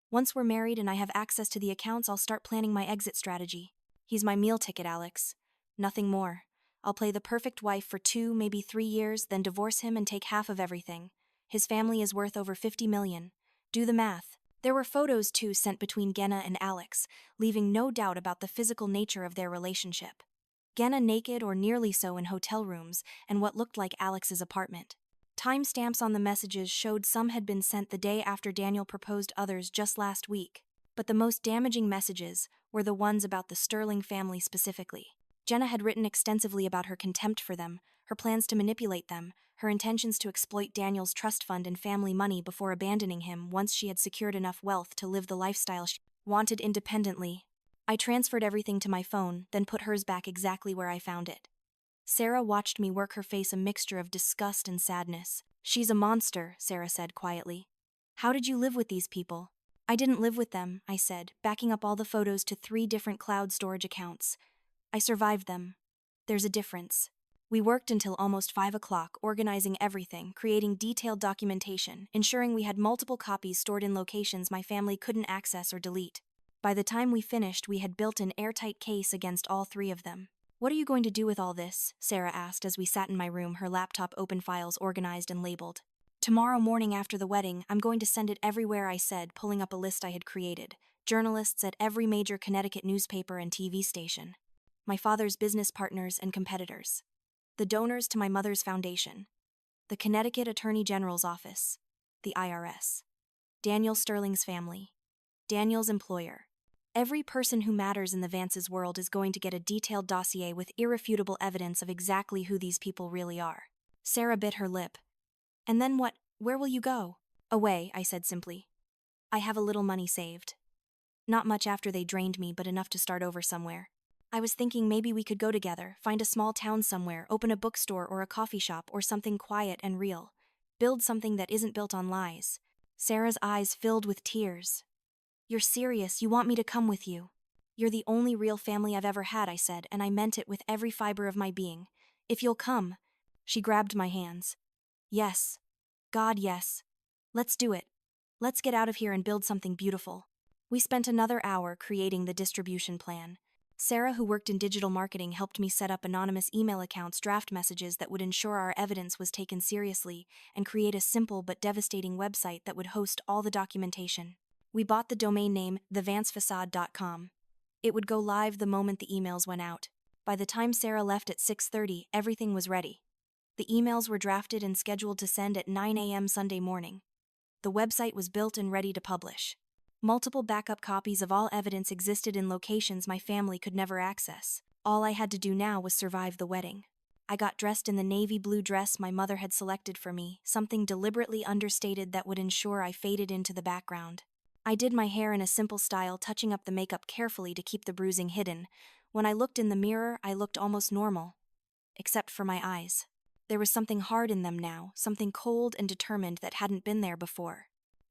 "Once we're married and I have access to the accounts, I'll start planning my exit strategy. He's my meal ticket, Alex. Nothing more. I'll play the perfect wife for 2, maybe 3 years, then divorce him and take half of everything. His family is worth over 50 million. Do the math." There were photos too sent between Genna and Alex, leaving no doubt about the physical nature of their relationship. Genna naked or nearly so in hotel rooms and what looked like Alex's apartment. Timestamps on the messages showed some had been sent the day after Daniel proposed, others just last week. But the most damaging messages were the ones about the Sterling family specifically. Jenna had written extensively about her contempt for them, her plans to manipulate them, her intentions to exploit Daniel's trust fund and family money before abandoning him once she had secured enough wealth to live the lifestyle she wanted independently. I transferred everything to my phone, then put hers back exactly where I found it. Sarah watched me work, her face a mixture of disgust and sadness. "She's a monster," Sarah said quietly. "How did you live with these people?" "I didn't live with them," I said, backing up all the photos to 3 different cloud storage accounts. "I survived them. There's a difference." We worked until almost 5 o'clock, organizing everything, creating detailed documentation, ensuring we had multiple copies stored in locations my family couldn't access or delete. By the time we finished, we had built an airtight case against all 3 of them. "What are you going to do with all this?" Sarah asked as we sat in my room, her laptop open, files organized and labeled. "Tomorrow morning after the wedding, I'm going to send it everywhere," I said, pulling up a list I had created. Journalists at every major Connecticut newspaper and TV station. My father's business partners and competitors. The donors to my mother's foundation. The Connecticut Attorney General's office. The IRS. Daniel Sterling's family. Daniel's employer. Every person who matters in the Vance's world is going to get a detailed dossier with irrefutable evidence of exactly who these people really are. Sarah bit her lip. "And then what? Where will you go?" "Away," I said simply. "I have a little money saved. Not much after they drained me, but enough to start over somewhere. I was thinking maybe we could go together, find a small town somewhere, open a bookstore or a coffee shop or something quiet and real. Build something that isn't built on lies." Sarah's eyes filled with tears. "You're serious? You want me to come with you?" "You're the only real family I've ever had," I said, and I meant it with every fiber of my being. "If you'll come." She grabbed my hands. "Yes. God, yes. Let's do it. Let's get out of here and build something beautiful." We spent another hour creating the distribution plan. Sarah, who worked in digital marketing, helped me set up anonymous email accounts, draft messages that would ensure our evidence was taken seriously, and create a simple but devastating website that would host all the documentation. We bought the domain name thevancefacade.com. It would go live the moment the emails went out. By the time Sarah left at 6:30, everything was ready. The emails were drafted and scheduled to send at 9 a.m. Sunday morning. The website was built and ready to publish. Multiple backup copies of all evidence existed in locations my family could never access. All I had to do now was survive the wedding. I got dressed in the navy blue dress my mother had selected for me, something deliberately understated that would ensure I faded into the background. I did my hair in a simple style, touching up the makeup carefully to keep the bruising hidden. When I looked in the mirror, I looked almost normal. Except for my eyes. There was something hard in them now, something cold and determined that hadn't been there before.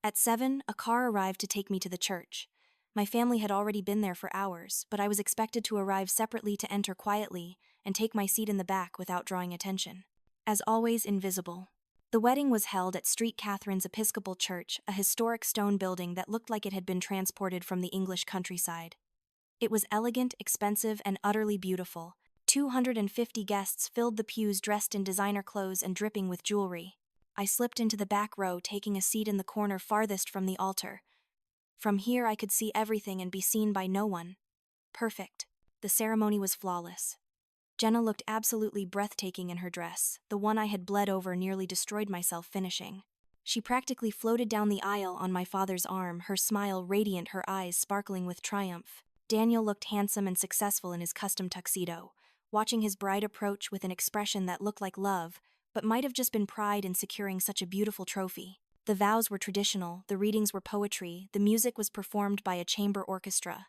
At 7, a car arrived to take me to the church. My family had already been there for hours, but I was expected to arrive separately to enter quietly and take my seat in the back without drawing attention. As always, invisible. The wedding was held at St. Catherine's Episcopal Church, a historic stone building that looked like it had been transported from the English countryside. It was elegant, expensive, and utterly beautiful. 250 guests filled the pews dressed in designer clothes and dripping with jewelry. I slipped into the back row, taking a seat in the corner farthest from the altar. From here I could see everything and be seen by no one. Perfect. The ceremony was flawless. Jenna looked absolutely breathtaking in her dress, the one I had bled over, nearly destroyed myself finishing. She practically floated down the aisle on my father's arm, her smile radiant, her eyes sparkling with triumph. Daniel looked handsome and successful in his custom tuxedo, watching his bride approach with an expression that looked like love, but might have just been pride in securing such a beautiful trophy. The vows were traditional, the readings were poetry, the music was performed by a chamber orchestra.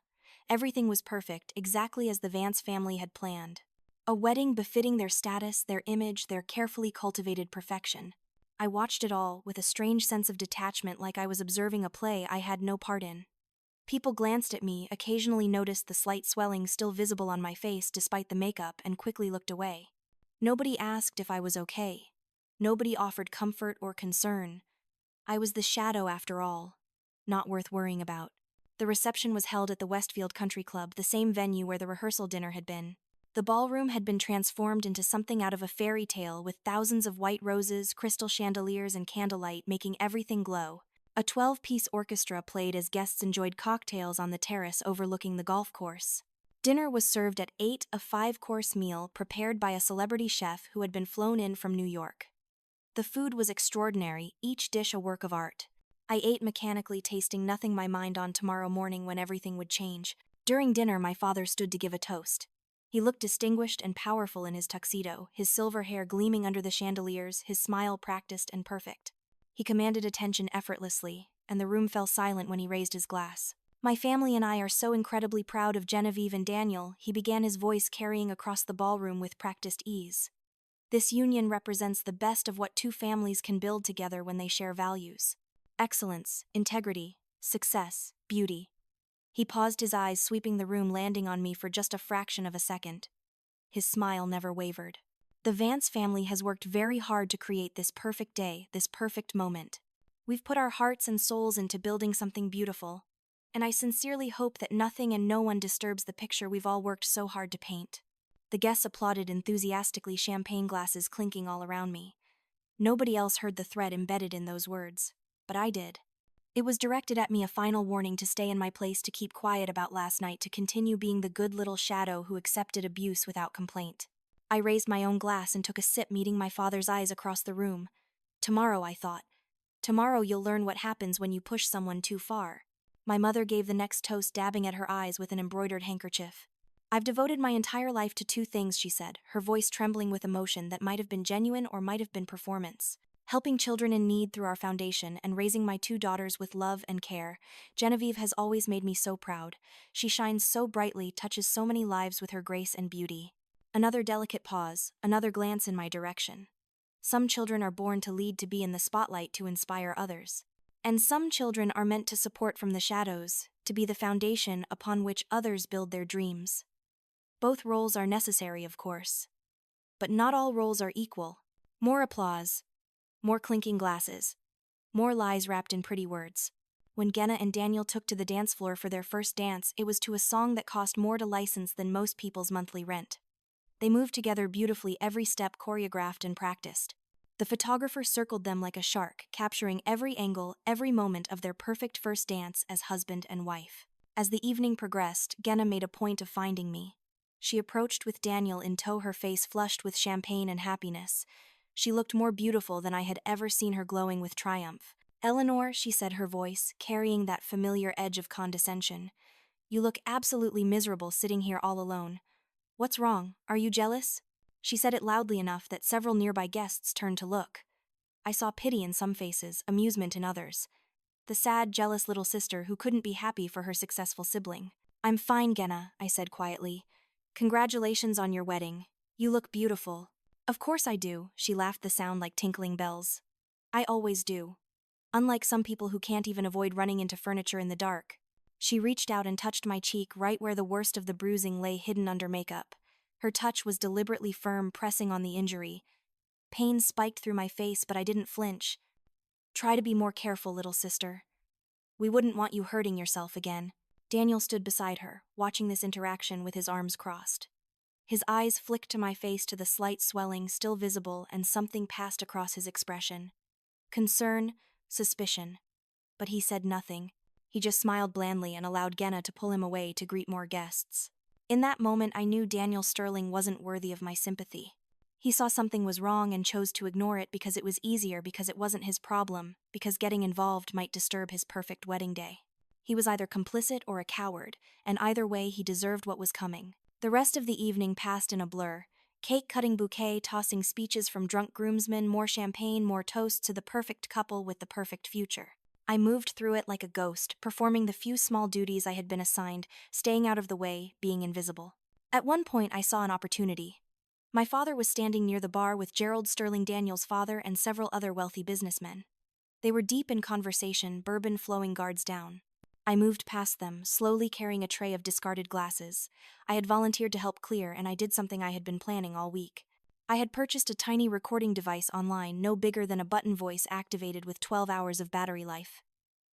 Everything was perfect, exactly as the Vance family had planned. A wedding befitting their status, their image, their carefully cultivated perfection. I watched it all with a strange sense of detachment, like I was observing a play I had no part in. People glanced at me, occasionally noticed the slight swelling still visible on my face despite the makeup, and quickly looked away. Nobody asked if I was okay. Nobody offered comfort or concern. I was the shadow after all, not worth worrying about. The reception was held at the Westfield Country Club, the same venue where the rehearsal dinner had been. The ballroom had been transformed into something out of a fairy tale, with thousands of white roses, crystal chandeliers, and candlelight making everything glow. A 12-piece orchestra played as guests enjoyed cocktails on the terrace overlooking the golf course. Dinner was served at 8, a 5-course meal prepared by a celebrity chef who had been flown in from New York. The food was extraordinary, each dish a work of art. I ate mechanically, tasting nothing, my mind on tomorrow morning when everything would change. During dinner, my father stood to give a toast. He looked distinguished and powerful in his tuxedo, his silver hair gleaming under the chandeliers, his smile practiced and perfect. He commanded attention effortlessly, and the room fell silent when he raised his glass. My family and I are so incredibly proud of Genevieve and Daniel, he began, his voice carrying across the ballroom with practiced ease. This union represents the best of what two families can build together when they share values. Excellence, integrity, success, beauty. He paused, his eyes sweeping the room, landing on me for just a fraction of a second. His smile never wavered. The Vance family has worked very hard to create this perfect day, this perfect moment. We've put our hearts and souls into building something beautiful, and I sincerely hope that nothing and no one disturbs the picture we've all worked so hard to paint. The guests applauded enthusiastically, champagne glasses clinking all around me. Nobody else heard the threat embedded in those words, but I did. It was directed at me, a final warning to stay in my place, to keep quiet about last night, to continue being the good little shadow who accepted abuse without complaint. I raised my own glass and took a sip, meeting my father's eyes across the room. Tomorrow, I thought. Tomorrow you'll learn what happens when you push someone too far. My mother gave the next toast, dabbing at her eyes with an embroidered handkerchief. I've devoted my entire life to two things, she said, her voice trembling with emotion that might have been genuine or might have been performance. Helping children in need through our foundation and raising my two daughters with love and care. Genevieve has always made me so proud. She shines so brightly, touches so many lives with her grace and beauty. Another delicate pause, another glance in my direction. Some children are born to lead, to be in the spotlight, to inspire others. And some children are meant to support from the shadows, to be the foundation upon which others build their dreams. Both roles are necessary, of course. But not all roles are equal. More applause. More clinking glasses. More lies wrapped in pretty words. When Genna and Daniel took to the dance floor for their first dance, it was to a song that cost more to license than most people's monthly rent. They moved together beautifully, every step choreographed and practiced. The photographer circled them like a shark, capturing every angle, every moment of their perfect first dance as husband and wife. As the evening progressed, Genna made a point of finding me. She approached with Daniel in tow, her face flushed with champagne and happiness. She looked more beautiful than I had ever seen her, glowing with triumph. "Eleanor," she said, her voice carrying that familiar edge of condescension, "you look absolutely miserable sitting here all alone. What's wrong? Are you jealous?" She said it loudly enough that several nearby guests turned to look. I saw pity in some faces, amusement in others. The sad, jealous little sister who couldn't be happy for her successful sibling. "I'm fine, Genna," I said quietly. "Congratulations on your wedding. You look beautiful." Of course I do, she laughed, the sound like tinkling bells. I always do. Unlike some people who can't even avoid running into furniture in the dark. She reached out and touched my cheek right where the worst of the bruising lay hidden under makeup. Her touch was deliberately firm, pressing on the injury. Pain spiked through my face, but I didn't flinch. Try to be more careful, little sister. We wouldn't want you hurting yourself again. Daniel stood beside her, watching this interaction with his arms crossed. His eyes flicked to my face, to the slight swelling still visible, and something passed across his expression. Concern, suspicion. But he said nothing. He just smiled blandly and allowed Genna to pull him away to greet more guests. In that moment, I knew Daniel Sterling wasn't worthy of my sympathy. He saw something was wrong and chose to ignore it because it was easier, because it wasn't his problem, because getting involved might disturb his perfect wedding day. He was either complicit or a coward, and either way he deserved what was coming. The rest of the evening passed in a blur. Cake-cutting, bouquet tossing, speeches from drunk groomsmen, more champagne, more toasts to the perfect couple with the perfect future. I moved through it like a ghost, performing the few small duties I had been assigned, staying out of the way, being invisible. At one point I saw an opportunity. My father was standing near the bar with Gerald Sterling, Daniel's father, and several other wealthy businessmen. They were deep in conversation, bourbon flowing, guards down. I moved past them, slowly carrying a tray of discarded glasses. I had volunteered to help clear, and I did something I had been planning all week. I had purchased a tiny recording device online, no bigger than a button, voice activated with 12 hours of battery life.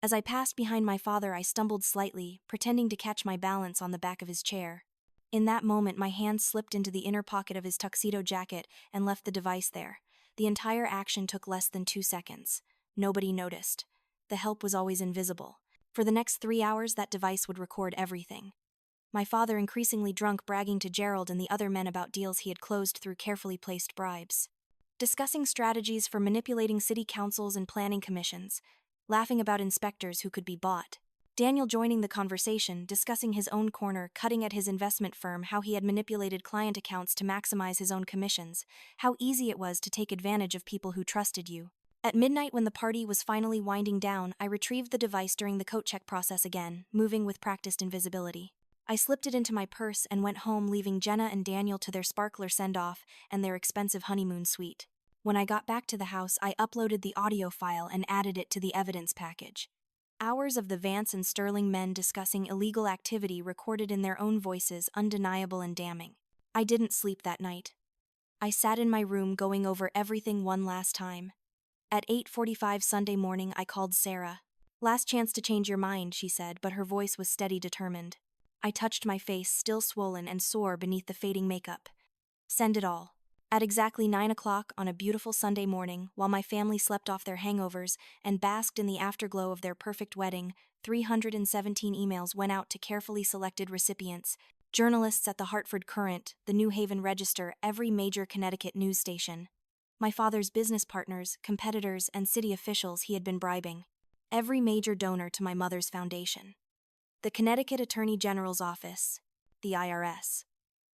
As I passed behind my father, I stumbled slightly, pretending to catch my balance on the back of his chair. In that moment, my hand slipped into the inner pocket of his tuxedo jacket and left the device there. The entire action took less than 2 seconds. Nobody noticed. The help was always invisible. For the next 3 hours, that device would record everything. My father, increasingly drunk, bragging to Gerald and the other men about deals he had closed through carefully placed bribes. Discussing strategies for manipulating city councils and planning commissions. Laughing about inspectors who could be bought. Daniel joining the conversation, discussing his own corner, cutting at his investment firm, how he had manipulated client accounts to maximize his own commissions, how easy it was to take advantage of people who trusted you. At midnight, when the party was finally winding down, I retrieved the device during the coat check process again, moving with practiced invisibility. I slipped it into my purse and went home, leaving Jenna and Daniel to their sparkler send-off and their expensive honeymoon suite. When I got back to the house, I uploaded the audio file and added it to the evidence package. Hours of the Vance and Sterling men discussing illegal activity recorded in their own voices, undeniable and damning. I didn't sleep that night. I sat in my room going over everything one last time. At 8:45 Sunday morning, I called Sarah. "Last chance to change your mind," she said, but her voice was steady, determined. I touched my face, still swollen and sore beneath the fading makeup. "Send it all." At exactly 9 o'clock on a beautiful Sunday morning, while my family slept off their hangovers and basked in the afterglow of their perfect wedding, 317 emails went out to carefully selected recipients, journalists at the Hartford Courant, the New Haven Register, every major Connecticut news station. My father's business partners, competitors, and city officials he had been bribing. Every major donor to my mother's foundation. The Connecticut Attorney General's office, the IRS.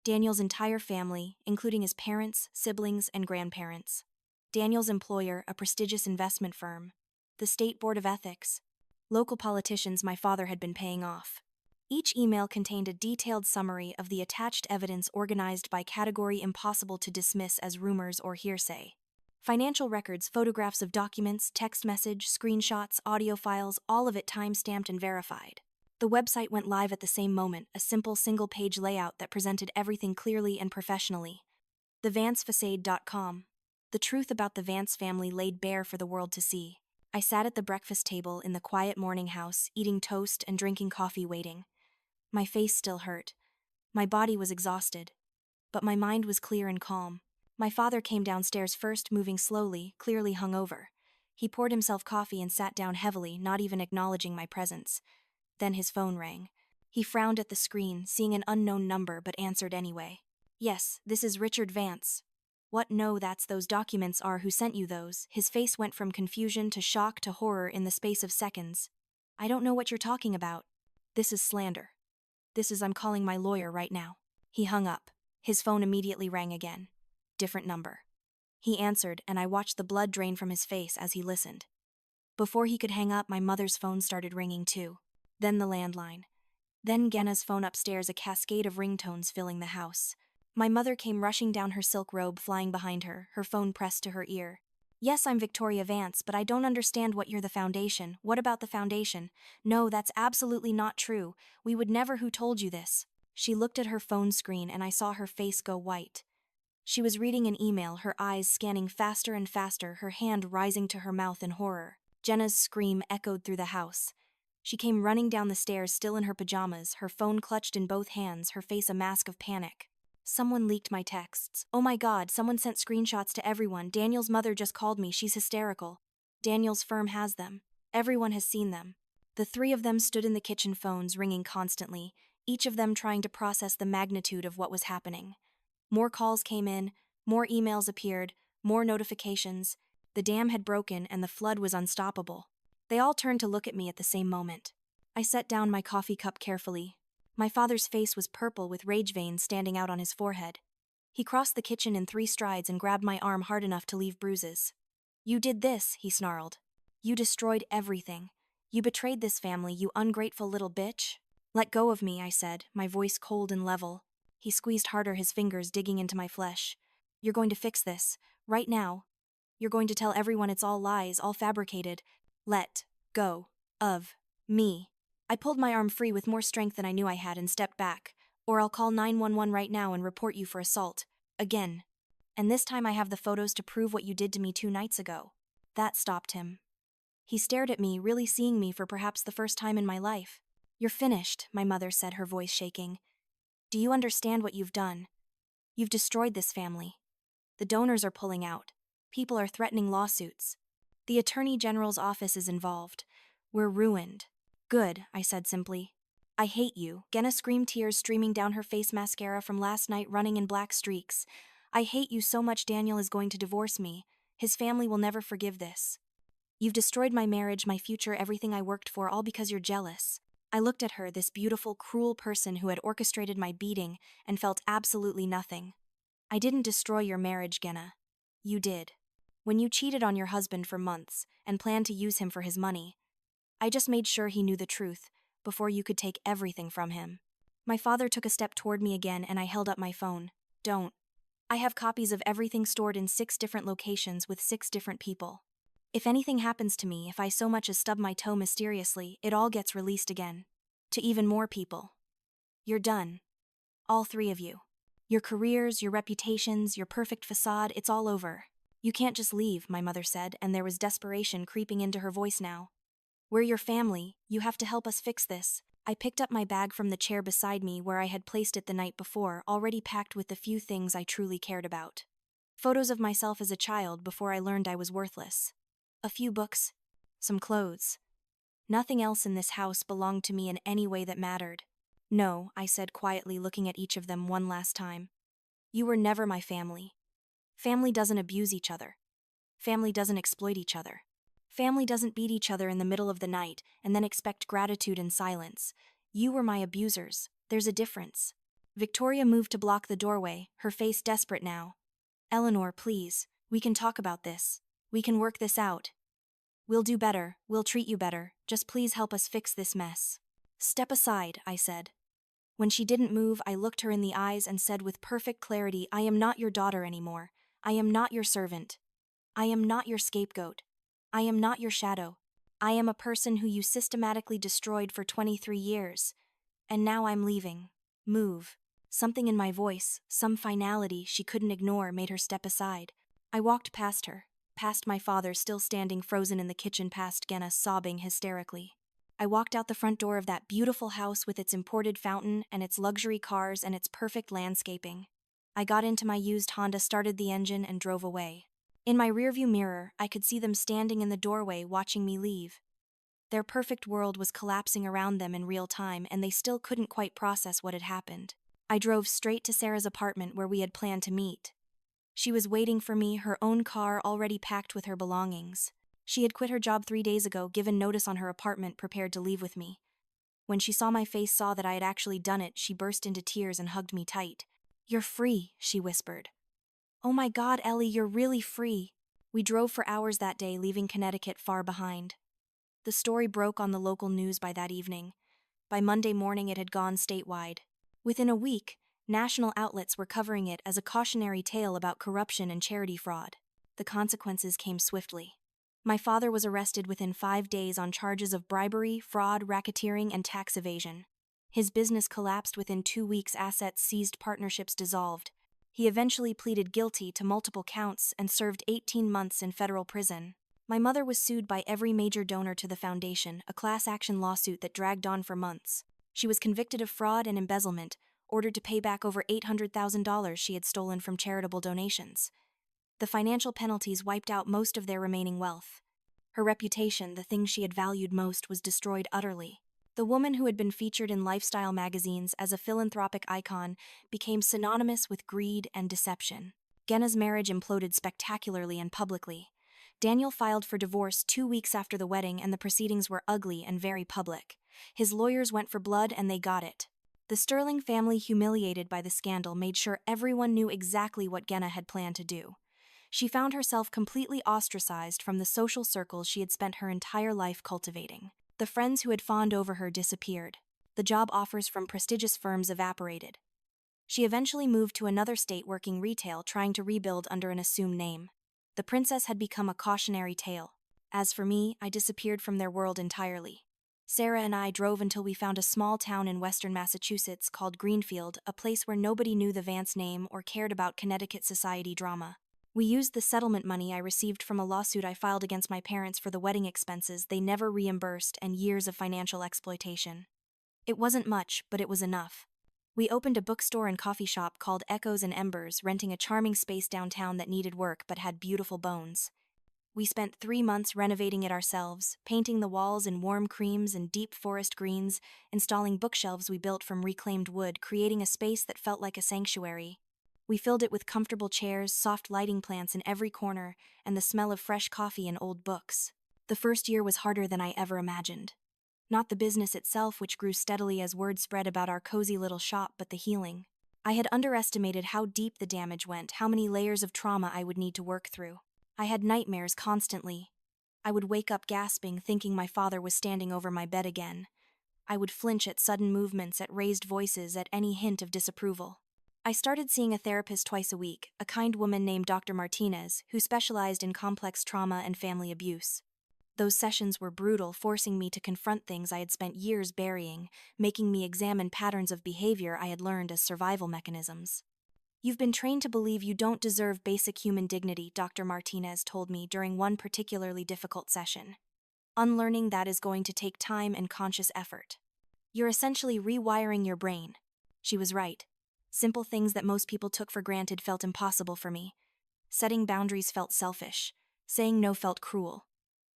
Daniel's entire family, including his parents, siblings, and grandparents. Daniel's employer, a prestigious investment firm. The State Board of Ethics. Local politicians my father had been paying off. Each email contained a detailed summary of the attached evidence, organized by category impossible to dismiss as rumors or hearsay. Financial records, photographs of documents, text message, screenshots, audio files, all of it time-stamped and verified. The website went live at the same moment, a simple single-page layout that presented everything clearly and professionally. TheVanceFacade.com. The truth about the Vance family laid bare for the world to see. I sat at the breakfast table in the quiet morning house, eating toast and drinking coffee, waiting. My face still hurt. My body was exhausted. But my mind was clear and calm. My father came downstairs first, moving slowly, clearly hungover. He poured himself coffee and sat down heavily, not even acknowledging my presence. Then his phone rang. He frowned at the screen, seeing an unknown number, but answered anyway. "Yes, this is Richard Vance." "What? No, that's those documents are. Who sent you those?" His face went from confusion to shock to horror in the space of seconds. "I don't know what you're talking about." "This is slander. I'm calling my lawyer right now." He hung up. His phone immediately rang again. Different number. He answered, and I watched the blood drain from his face as he listened. Before he could hang up, my mother's phone started ringing too. Then the landline. Then Genna's phone upstairs, a cascade of ringtones filling the house. My mother came rushing down, her silk robe flying behind her, her phone pressed to her ear. Yes, I'm Victoria Vance, but I don't understand what you're the foundation. What about the foundation? No, that's absolutely not true. We would never. Who told you this? She looked at her phone screen and I saw her face go white. She was reading an email, her eyes scanning faster and faster, her hand rising to her mouth in horror. Jenna's scream echoed through the house. She came running down the stairs, still in her pajamas, her phone clutched in both hands, her face a mask of panic. Someone leaked my texts. Oh my God, someone sent screenshots to everyone. Daniel's mother just called me, she's hysterical. Daniel's firm has them. Everyone has seen them. The three of them stood in the kitchen, phones ringing constantly, each of them trying to process the magnitude of what was happening. More calls came in, more emails appeared, more notifications. The dam had broken and the flood was unstoppable. They all turned to look at me at the same moment. I set down my coffee cup carefully. My father's face was purple with rage veins standing out on his forehead. He crossed the kitchen in 3 strides and grabbed my arm hard enough to leave bruises. You did this, he snarled. You destroyed everything. You betrayed this family, you ungrateful little bitch. Let go of me, I said, my voice cold and level. He squeezed harder, his fingers digging into my flesh. You're going to fix this, right now. You're going to tell everyone it's all lies, all fabricated. Let go of me. I pulled my arm free with more strength than I knew I had and stepped back. Or I'll call 911 right now and report you for assault. Again. And this time I have the photos to prove what you did to me 2 nights ago. That stopped him. He stared at me, really seeing me for perhaps the first time in my life. You're finished, my mother said, her voice shaking. Do you understand what you've done? You've destroyed this family. The donors are pulling out. People are threatening lawsuits. The Attorney General's office is involved. We're ruined. Good, I said simply. I hate you. Genna screamed, tears streaming down her face, mascara from last night running in black streaks. I hate you so much. Daniel is going to divorce me. His family will never forgive this. You've destroyed my marriage, my future, everything I worked for, all because you're jealous. I looked at her, this beautiful, cruel person who had orchestrated my beating, and felt absolutely nothing. I didn't destroy your marriage, Genna. You did. When you cheated on your husband for months and planned to use him for his money. I just made sure he knew the truth before you could take everything from him. My father took a step toward me again and I held up my phone. Don't. I have copies of everything stored in 6 different locations with 6 different people. If anything happens to me, if I so much as stub my toe mysteriously, it all gets released again. To even more people. You're done. All 3 of you. Your careers, your reputations, your perfect facade, it's all over. You can't just leave, my mother said, and there was desperation creeping into her voice now. We're your family, you have to help us fix this. I picked up my bag from the chair beside me where I had placed it the night before, already packed with the few things I truly cared about. Photos of myself as a child before I learned I was worthless. A few books. Some clothes. Nothing else in this house belonged to me in any way that mattered. No, I said quietly, looking at each of them one last time. You were never my family. Family doesn't abuse each other. Family doesn't exploit each other. Family doesn't beat each other in the middle of the night and then expect gratitude in silence. You were my abusers. There's a difference. Victoria moved to block the doorway, her face desperate now. Eleanor, please, we can talk about this. We can work this out. We'll do better, we'll treat you better, just please help us fix this mess. Step aside, I said. When she didn't move, I looked her in the eyes and said with perfect clarity, I am not your daughter anymore. I am not your servant. I am not your scapegoat. I am not your shadow. I am a person who you systematically destroyed for 23 years. And now I'm leaving. Move. Something in my voice, some finality she couldn't ignore, made her step aside. I walked past her, past my father still standing frozen in the kitchen, past Genna sobbing hysterically. I walked out the front door of that beautiful house with its imported fountain and its luxury cars and its perfect landscaping. I got into my used Honda, started the engine, and drove away. In my rearview mirror, I could see them standing in the doorway watching me leave. Their perfect world was collapsing around them in real time, and they still couldn't quite process what had happened. I drove straight to Sarah's apartment where we had planned to meet. She was waiting for me, her own car already packed with her belongings. She had quit her job 3 days ago, given notice on her apartment, prepared to leave with me. When she saw my face, saw that I had actually done it, she burst into tears and hugged me tight. You're free, she whispered. Oh my God, Ellie, you're really free. We drove for hours that day, leaving Connecticut far behind. The story broke on the local news by that evening. By Monday morning it had gone statewide. Within a week, National outlets were covering it as a cautionary tale about corruption and charity fraud. The consequences came swiftly. My father was arrested within 5 days on charges of bribery, fraud, racketeering, and tax evasion. His business collapsed within 2 weeks, assets seized, partnerships dissolved. He eventually pleaded guilty to multiple counts and served 18 months in federal prison. My mother was sued by every major donor to the foundation, a class action lawsuit that dragged on for months. She was convicted of fraud and embezzlement, ordered to pay back over $800,000 she had stolen from charitable donations. The financial penalties wiped out most of their remaining wealth. Her reputation, the thing she had valued most, was destroyed utterly. The woman who had been featured in lifestyle magazines as a philanthropic icon became synonymous with greed and deception. Genna's marriage imploded spectacularly and publicly. Daniel filed for divorce 2 weeks after the wedding, and the proceedings were ugly and very public. His lawyers went for blood, and they got it. The Sterling family, humiliated by the scandal, made sure everyone knew exactly what Genna had planned to do. She found herself completely ostracized from the social circles she had spent her entire life cultivating. The friends who had fawned over her disappeared. The job offers from prestigious firms evaporated. She eventually moved to another state, working retail, trying to rebuild under an assumed name. The princess had become a cautionary tale. As for me, I disappeared from their world entirely. Sarah and I drove until we found a small town in western Massachusetts called Greenfield, a place where nobody knew the Vance name or cared about Connecticut society drama. We used the settlement money I received from a lawsuit I filed against my parents for the wedding expenses they never reimbursed and years of financial exploitation. It wasn't much, but it was enough. We opened a bookstore and coffee shop called Echoes and Embers, renting a charming space downtown that needed work but had beautiful bones. We spent 3 months renovating it ourselves, painting the walls in warm creams and deep forest greens, installing bookshelves we built from reclaimed wood, creating a space that felt like a sanctuary. We filled it with comfortable chairs, soft lighting plants in every corner, and the smell of fresh coffee and old books. The first year was harder than I ever imagined. Not the business itself, which grew steadily as word spread about our cozy little shop, but the healing. I had underestimated how deep the damage went, how many layers of trauma I would need to work through. I had nightmares constantly. I would wake up gasping, thinking my father was standing over my bed again. I would flinch at sudden movements, at raised voices, at any hint of disapproval. I started seeing a therapist twice a week, a kind woman named Dr. Martinez, who specialized in complex trauma and family abuse. Those sessions were brutal, forcing me to confront things I had spent years burying, making me examine patterns of behavior I had learned as survival mechanisms. "You've been trained to believe you don't deserve basic human dignity," Dr. Martinez told me during one particularly difficult session. "Unlearning that is going to take time and conscious effort. You're essentially rewiring your brain." She was right. Simple things that most people took for granted felt impossible for me. Setting boundaries felt selfish. Saying no felt cruel.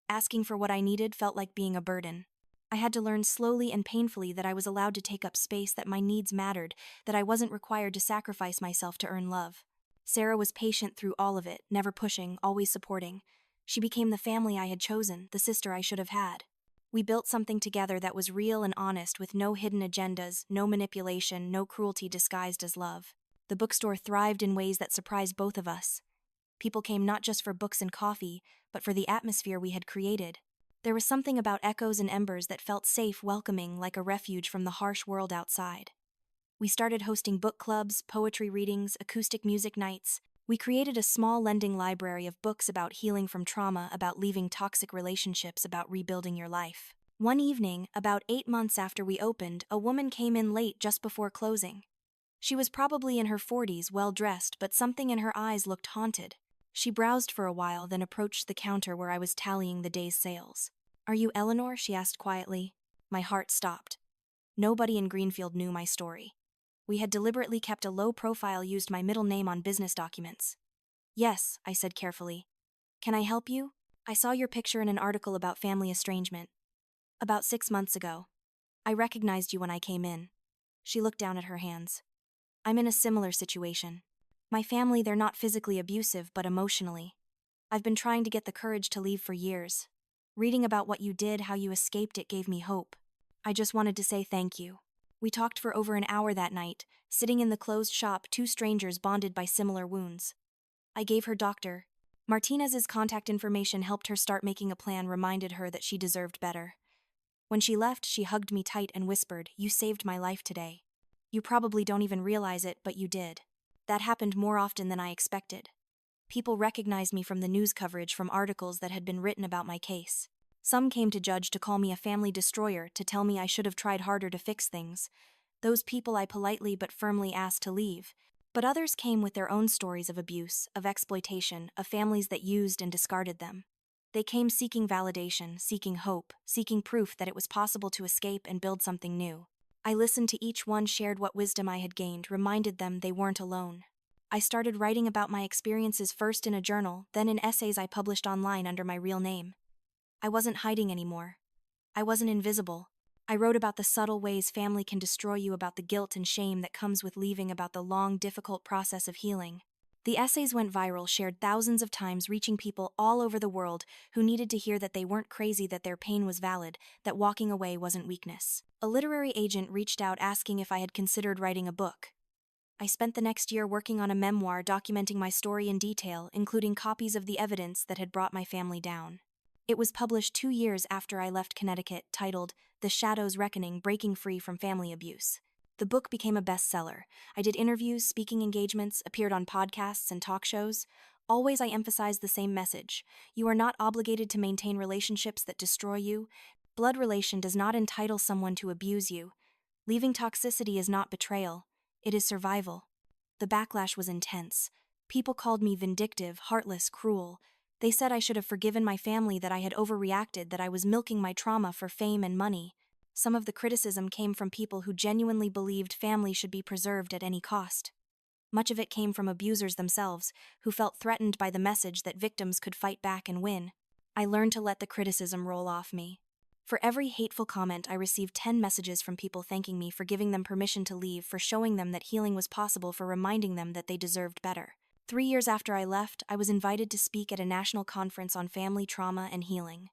Asking for what I needed felt like being a burden. I had to learn slowly and painfully that I was allowed to take up space, that my needs mattered, that I wasn't required to sacrifice myself to earn love. Sarah was patient through all of it, never pushing, always supporting. She became the family I had chosen, the sister I should have had. We built something together that was real and honest, with no hidden agendas, no manipulation, no cruelty disguised as love. The bookstore thrived in ways that surprised both of us. People came not just for books and coffee, but for the atmosphere we had created. There was something about Echoes and Embers that felt safe, welcoming, like a refuge from the harsh world outside. We started hosting book clubs, poetry readings, acoustic music nights. We created a small lending library of books about healing from trauma, about leaving toxic relationships, about rebuilding your life. One evening, about 8 months after we opened, a woman came in late just before closing. She was probably in her 40s, well-dressed, but something in her eyes looked haunted. She browsed for a while, then approached the counter where I was tallying the day's sales. "Are you Eleanor?" she asked quietly. My heart stopped. Nobody in Greenfield knew my story. We had deliberately kept a low profile, used my middle name on business documents. "Yes," I said carefully. "Can I help you? I saw your picture in an article about family estrangement. About 6 months ago. I recognized you when I came in." She looked down at her hands. "I'm in a similar situation. My family, they're not physically abusive, but emotionally. I've been trying to get the courage to leave for years. Reading about what you did, how you escaped, it gave me hope. I just wanted to say thank you." We talked for over an hour that night, sitting in the closed shop, two strangers bonded by similar wounds. I gave her Dr. Martinez's contact information, helped her start making a plan, reminded her that she deserved better. When she left, she hugged me tight and whispered, "You saved my life today. You probably don't even realize it, but you did. That happened more often than I expected. People recognized me from the news coverage from articles that had been written about my case. Some came to judge to call me a family destroyer, to tell me I should have tried harder to fix things. Those people I politely but firmly asked to leave. But others came with their own stories of abuse, of exploitation, of families that used and discarded them. They came seeking validation, seeking hope, seeking proof that it was possible to escape and build something new. I listened to each one, shared what wisdom I had gained, reminded them they weren't alone. I started writing about my experiences, first in a journal, then in essays I published online under my real name. I wasn't hiding anymore. I wasn't invisible. I wrote about the subtle ways family can destroy you, about the guilt and shame that comes with leaving, about the long, difficult process of healing. The essays went viral, shared thousands of times, reaching people all over the world who needed to hear that they weren't crazy, that their pain was valid, that walking away wasn't weakness. A literary agent reached out asking if I had considered writing a book. I spent the next year working on a memoir documenting my story in detail, including copies of the evidence that had brought my family down. It was published 2 years after I left Connecticut, titled The Shadows Reckoning: Breaking Free from Family Abuse. The book became a bestseller. I did interviews, speaking engagements, appeared on podcasts and talk shows. Always I emphasized the same message: you are not obligated to maintain relationships that destroy you. Blood relation does not entitle someone to abuse you. Leaving toxicity is not betrayal. It is survival. The backlash was intense. People called me vindictive, heartless, cruel. They said I should have forgiven my family, that I had overreacted, that I was milking my trauma for fame and money. Some of the criticism came from people who genuinely believed family should be preserved at any cost. Much of it came from abusers themselves, who felt threatened by the message that victims could fight back and win. I learned to let the criticism roll off me. For every hateful comment, I received 10 messages from people thanking me for giving them permission to leave, for showing them that healing was possible, for reminding them that they deserved better. 3 years after I left, I was invited to speak at a national conference on family trauma and healing.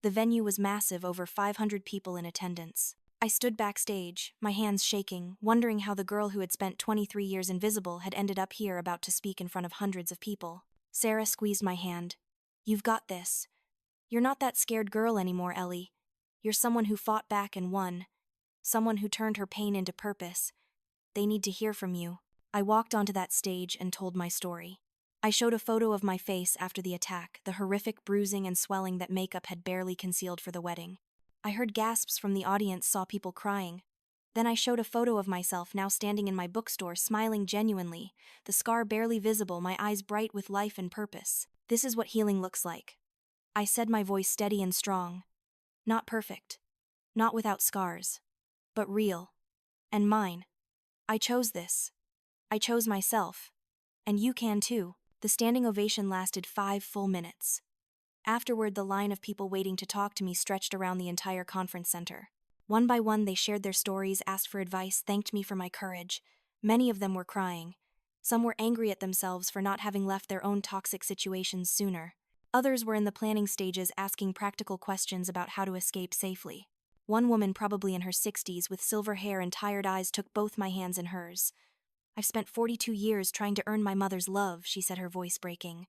The venue was massive, over 500 people in attendance. I stood backstage, my hands shaking, wondering how the girl who had spent 23 years invisible had ended up here, about to speak in front of hundreds of people. Sarah squeezed my hand. "You've got this. You're not that scared girl anymore, Ellie. You're someone who fought back and won. Someone who turned her pain into purpose. They need to hear from you." I walked onto that stage and told my story. I showed a photo of my face after the attack, the horrific bruising and swelling that makeup had barely concealed for the wedding. I heard gasps from the audience, saw people crying. Then I showed a photo of myself now standing in my bookstore, smiling genuinely, the scar barely visible, my eyes bright with life and purpose. "This is what healing looks like," I said, my voice steady and strong. "Not perfect. Not without scars. But real. And mine. I chose this. I chose myself. And you can too." The standing ovation lasted 5 full minutes. Afterward, the line of people waiting to talk to me stretched around the entire conference center. One by one, they shared their stories, asked for advice, thanked me for my courage. Many of them were crying. Some were angry at themselves for not having left their own toxic situations sooner. Others were in the planning stages, asking practical questions about how to escape safely. One woman, probably in her 60s, with silver hair and tired eyes, took both my hands in hers. "I've spent 42 years trying to earn my mother's love," she said, her voice breaking.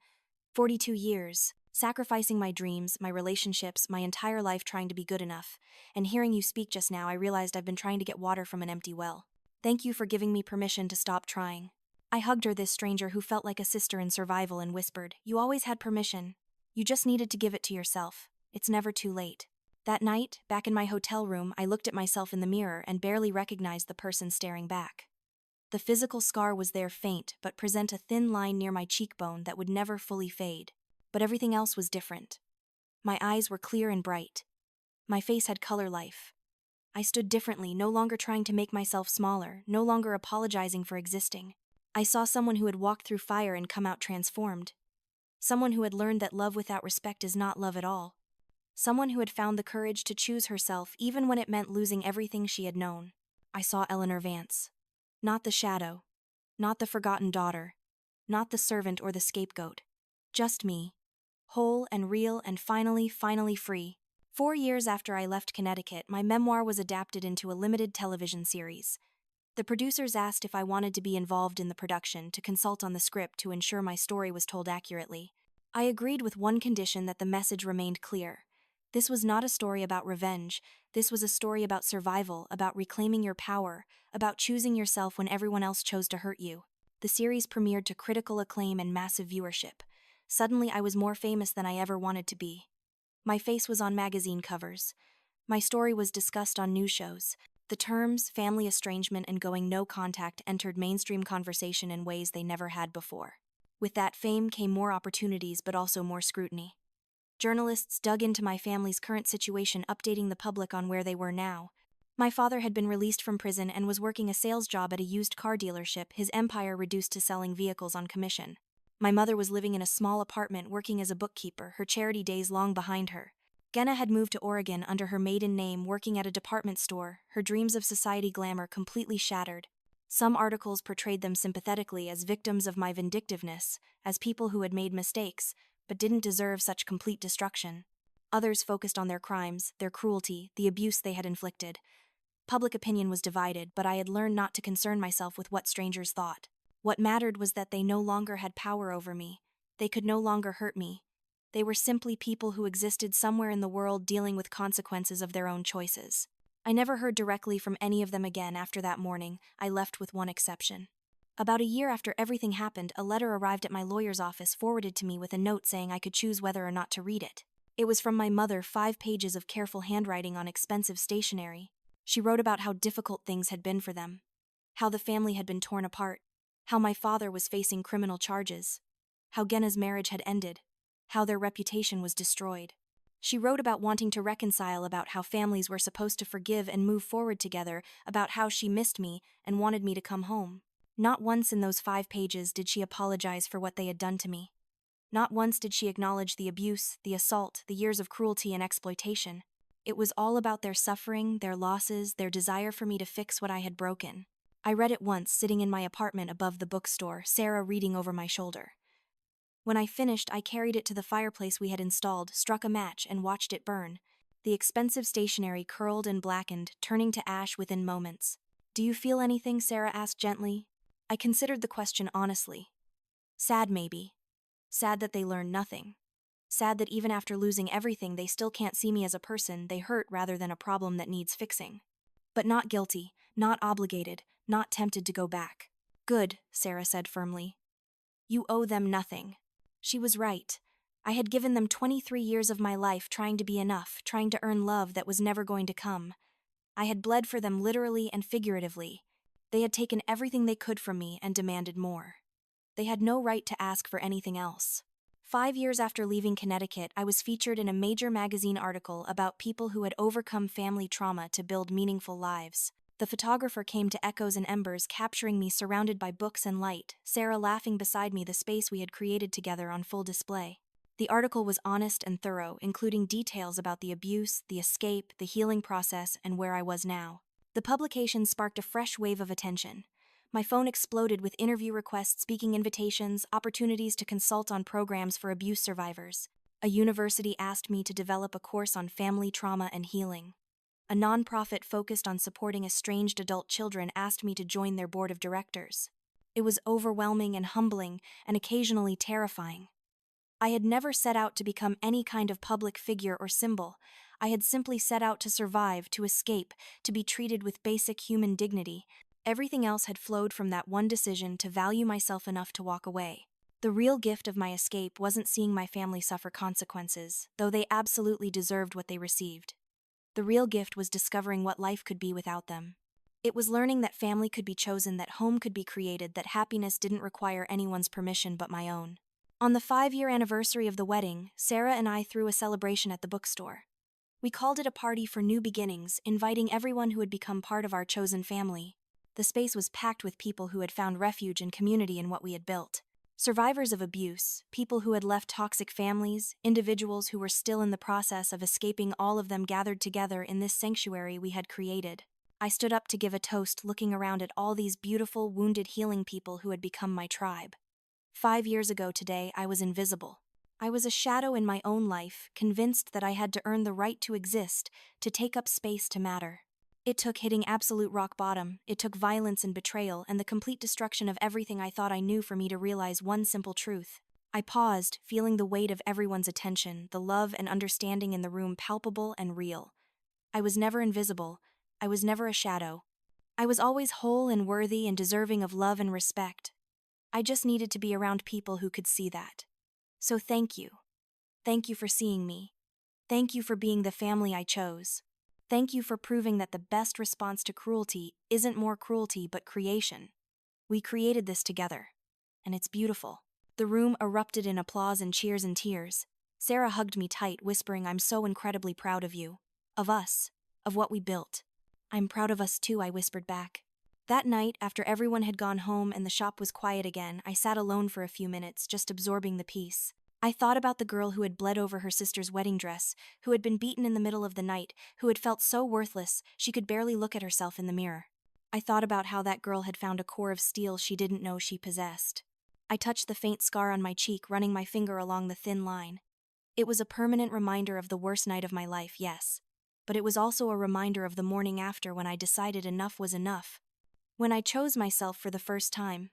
42 years, sacrificing my dreams, my relationships, my entire life trying to be good enough. And hearing you speak just now, I realized I've been trying to get water from an empty well. Thank you for giving me permission to stop trying." I hugged her, this stranger who felt like a sister in survival, and whispered, "You always had permission. You just needed to give it to yourself. It's never too late." That night, back in my hotel room, I looked at myself in the mirror and barely recognized the person staring back. The physical scar was there, faint, but present a thin line near my cheekbone that would never fully fade. But everything else was different. My eyes were clear and bright. My face had color, life. I stood differently, no longer trying to make myself smaller, no longer apologizing for existing. I saw someone who had walked through fire and come out transformed. Someone who had learned that love without respect is not love at all. Someone who had found the courage to choose herself even when it meant losing everything she had known. I saw Eleanor Vance. Not the shadow. Not the forgotten daughter. Not the servant or the scapegoat. Just me. Whole and real and finally free. 4 years after I left Connecticut, my memoir was adapted into a limited television series. The producers asked if I wanted to be involved in the production, to consult on the script to ensure my story was told accurately. I agreed with one condition: that the message remained clear. This was not a story about revenge. This was a story about survival, about reclaiming your power, about choosing yourself when everyone else chose to hurt you. The series premiered to critical acclaim and massive viewership. Suddenly, I was more famous than I ever wanted to be. My face was on magazine covers. My story was discussed on news shows. The terms family estrangement and going no contact entered mainstream conversation in ways they never had before. With that fame came more opportunities but also more scrutiny. Journalists dug into my family's current situation, updating the public on where they were now. My father had been released from prison and was working a sales job at a used car dealership, his empire reduced to selling vehicles on commission. My mother was living in a small apartment working as a bookkeeper, her charity days long behind her. Genna had moved to Oregon under her maiden name, working at a department store, her dreams of society glamour completely shattered. Some articles portrayed them sympathetically as victims of my vindictiveness, as people who had made mistakes, but didn't deserve such complete destruction. Others focused on their crimes, their cruelty, the abuse they had inflicted. Public opinion was divided, but I had learned not to concern myself with what strangers thought. What mattered was that they no longer had power over me. They could no longer hurt me. They were simply people who existed somewhere in the world dealing with consequences of their own choices. I never heard directly from any of them again after that morning. I left with one exception. About a year after everything happened, a letter arrived at my lawyer's office forwarded to me with a note saying I could choose whether or not to read it. It was from my mother, 5 pages of careful handwriting on expensive stationery. She wrote about how difficult things had been for them, how the family had been torn apart, how my father was facing criminal charges, how Genna's marriage had ended, how their reputation was destroyed. She wrote about wanting to reconcile, about how families were supposed to forgive and move forward together, about how she missed me and wanted me to come home. Not once in those 5 pages did she apologize for what they had done to me. Not once did she acknowledge the abuse, the assault, the years of cruelty and exploitation. It was all about their suffering, their losses, their desire for me to fix what I had broken. I read it once, sitting in my apartment above the bookstore, Sarah reading over my shoulder. When I finished, I carried it to the fireplace we had installed, struck a match, and watched it burn. The expensive stationery curled and blackened, turning to ash within moments. "Do you feel anything?" Sarah asked gently. I considered the question honestly. Sad, maybe. Sad that they learned nothing. Sad that even after losing everything, they still can't see me as a person they hurt rather than a problem that needs fixing. But not guilty, not obligated, not tempted to go back. "Good," Sarah said firmly. "You owe them nothing." She was right. I had given them 23 years of my life trying to be enough, trying to earn love that was never going to come. I had bled for them literally and figuratively. They had taken everything they could from me and demanded more. They had no right to ask for anything else. 5 years after leaving Connecticut, I was featured in a major magazine article about people who had overcome family trauma to build meaningful lives. The photographer came to Echoes and Embers, capturing me surrounded by books and light, Sarah laughing beside me, the space we had created together on full display. The article was honest and thorough, including details about the abuse, the escape, the healing process, and where I was now. The publication sparked a fresh wave of attention. My phone exploded with interview requests, speaking invitations, opportunities to consult on programs for abuse survivors. A university asked me to develop a course on family trauma and healing. A nonprofit focused on supporting estranged adult children asked me to join their board of directors. It was overwhelming and humbling, and occasionally terrifying. I had never set out to become any kind of public figure or symbol. I had simply set out to survive, to escape, to be treated with basic human dignity. Everything else had flowed from that one decision to value myself enough to walk away. The real gift of my escape wasn't seeing my family suffer consequences, though they absolutely deserved what they received. The real gift was discovering what life could be without them. It was learning that family could be chosen, that home could be created, that happiness didn't require anyone's permission but my own. On the 5-year anniversary of the wedding, Sarah and I threw a celebration at the bookstore. We called it a party for new beginnings, inviting everyone who had become part of our chosen family. The space was packed with people who had found refuge and community in what we had built. Survivors of abuse, people who had left toxic families, individuals who were still in the process of escaping, all of them gathered together in this sanctuary we had created. I stood up to give a toast, looking around at all these beautiful, wounded, healing people who had become my tribe. 5 years ago today, I was invisible. I was a shadow in my own life, convinced that I had to earn the right to exist, to take up space, to matter. It took hitting absolute rock bottom, it took violence and betrayal and the complete destruction of everything I thought I knew for me to realize one simple truth. I paused, feeling the weight of everyone's attention, the love and understanding in the room palpable and real. I was never invisible. I was never a shadow. I was always whole and worthy and deserving of love and respect. I just needed to be around people who could see that. So thank you. Thank you for seeing me. Thank you for being the family I chose. Thank you for proving that the best response to cruelty isn't more cruelty but creation. We created this together. And it's beautiful. The room erupted in applause and cheers and tears. Sarah hugged me tight, whispering, "I'm so incredibly proud of you. Of us. Of what we built." "I'm proud of us too," I whispered back. That night, after everyone had gone home and the shop was quiet again, I sat alone for a few minutes, just absorbing the peace. I thought about the girl who had bled over her sister's wedding dress, who had been beaten in the middle of the night, who had felt so worthless she could barely look at herself in the mirror. I thought about how that girl had found a core of steel she didn't know she possessed. I touched the faint scar on my cheek, running my finger along the thin line. It was a permanent reminder of the worst night of my life, yes. But it was also a reminder of the morning after, when I decided enough was enough. When I chose myself for the first time.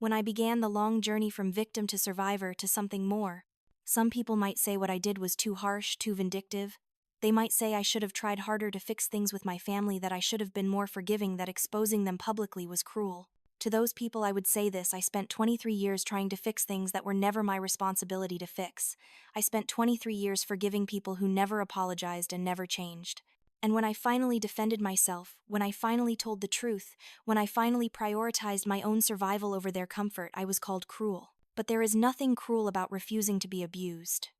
When I began the long journey from victim to survivor to something more. Some people might say what I did was too harsh, too vindictive. They might say I should have tried harder to fix things with my family, that I should have been more forgiving, that exposing them publicly was cruel. To those people I would say this: I spent 23 years trying to fix things that were never my responsibility to fix. I spent 23 years forgiving people who never apologized and never changed. And when I finally defended myself, when I finally told the truth, when I finally prioritized my own survival over their comfort, I was called cruel. But there is nothing cruel about refusing to be abused.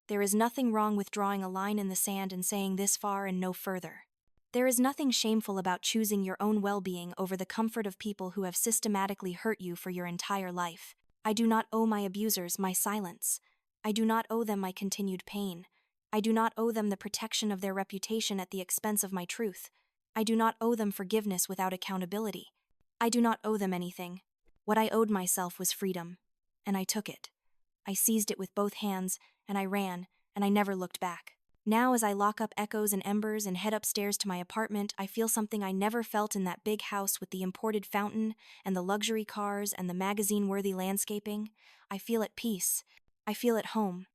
There is nothing wrong with drawing a line in the sand and saying this far and no further. There is nothing shameful about choosing your own well-being over the comfort of people who have systematically hurt you for your entire life. I do not owe my abusers my silence. I do not owe them my continued pain. I do not owe them the protection of their reputation at the expense of my truth. I do not owe them forgiveness without accountability. I do not owe them anything. What I owed myself was freedom. And I took it. I seized it with both hands, and I ran, and I never looked back. Now, as I lock up echoes and embers and head upstairs to my apartment, I feel something I never felt in that big house with the imported fountain and the luxury cars and the magazine-worthy landscaping. I feel at peace. I feel at home.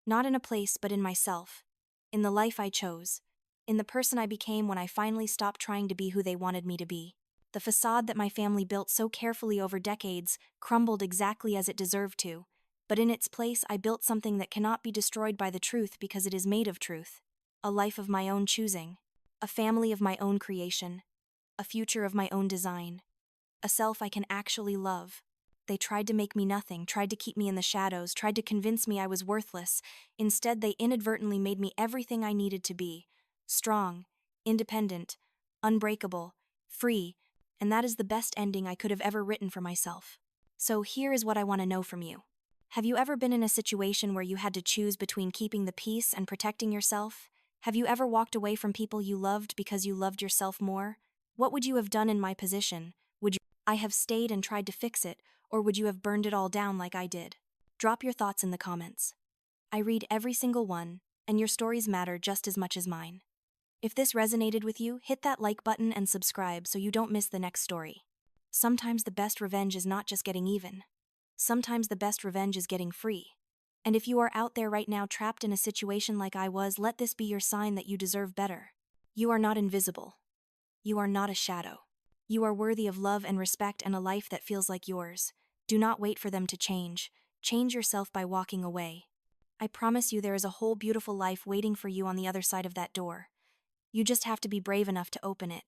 Not in a place, but in myself. In the life I chose. In the person I became when I finally stopped trying to be who they wanted me to be. The facade that my family built so carefully over decades crumbled exactly as it deserved to. But in its place, I built something that cannot be destroyed by the truth because it is made of truth. A life of my own choosing. A family of my own creation. A future of my own design. A self I can actually love. They tried to make me nothing, tried to keep me in the shadows, tried to convince me I was worthless. Instead, they inadvertently made me everything I needed to be. Strong, independent, unbreakable, free, and that is the best ending I could have ever written for myself. So here is what I want to know from you. Have you ever been in a situation where you had to choose between keeping the peace and protecting yourself? Have you ever walked away from people you loved because you loved yourself more? What would you have done in my position? Would you I have stayed and tried to fix it, or would you have burned it all down like I did? Drop your thoughts in the comments. I read every single one, and your stories matter just as much as mine. If this resonated with you, hit that like button and subscribe so you don't miss the next story. Sometimes the best revenge is not just getting even. Sometimes the best revenge is getting free. And if you are out there right now trapped in a situation like I was, let this be your sign that you deserve better. You are not invisible. You are not a shadow. You are worthy of love and respect and a life that feels like yours. Do not wait for them to change. Change yourself by walking away. I promise you there is a whole beautiful life waiting for you on the other side of that door. You just have to be brave enough to open it.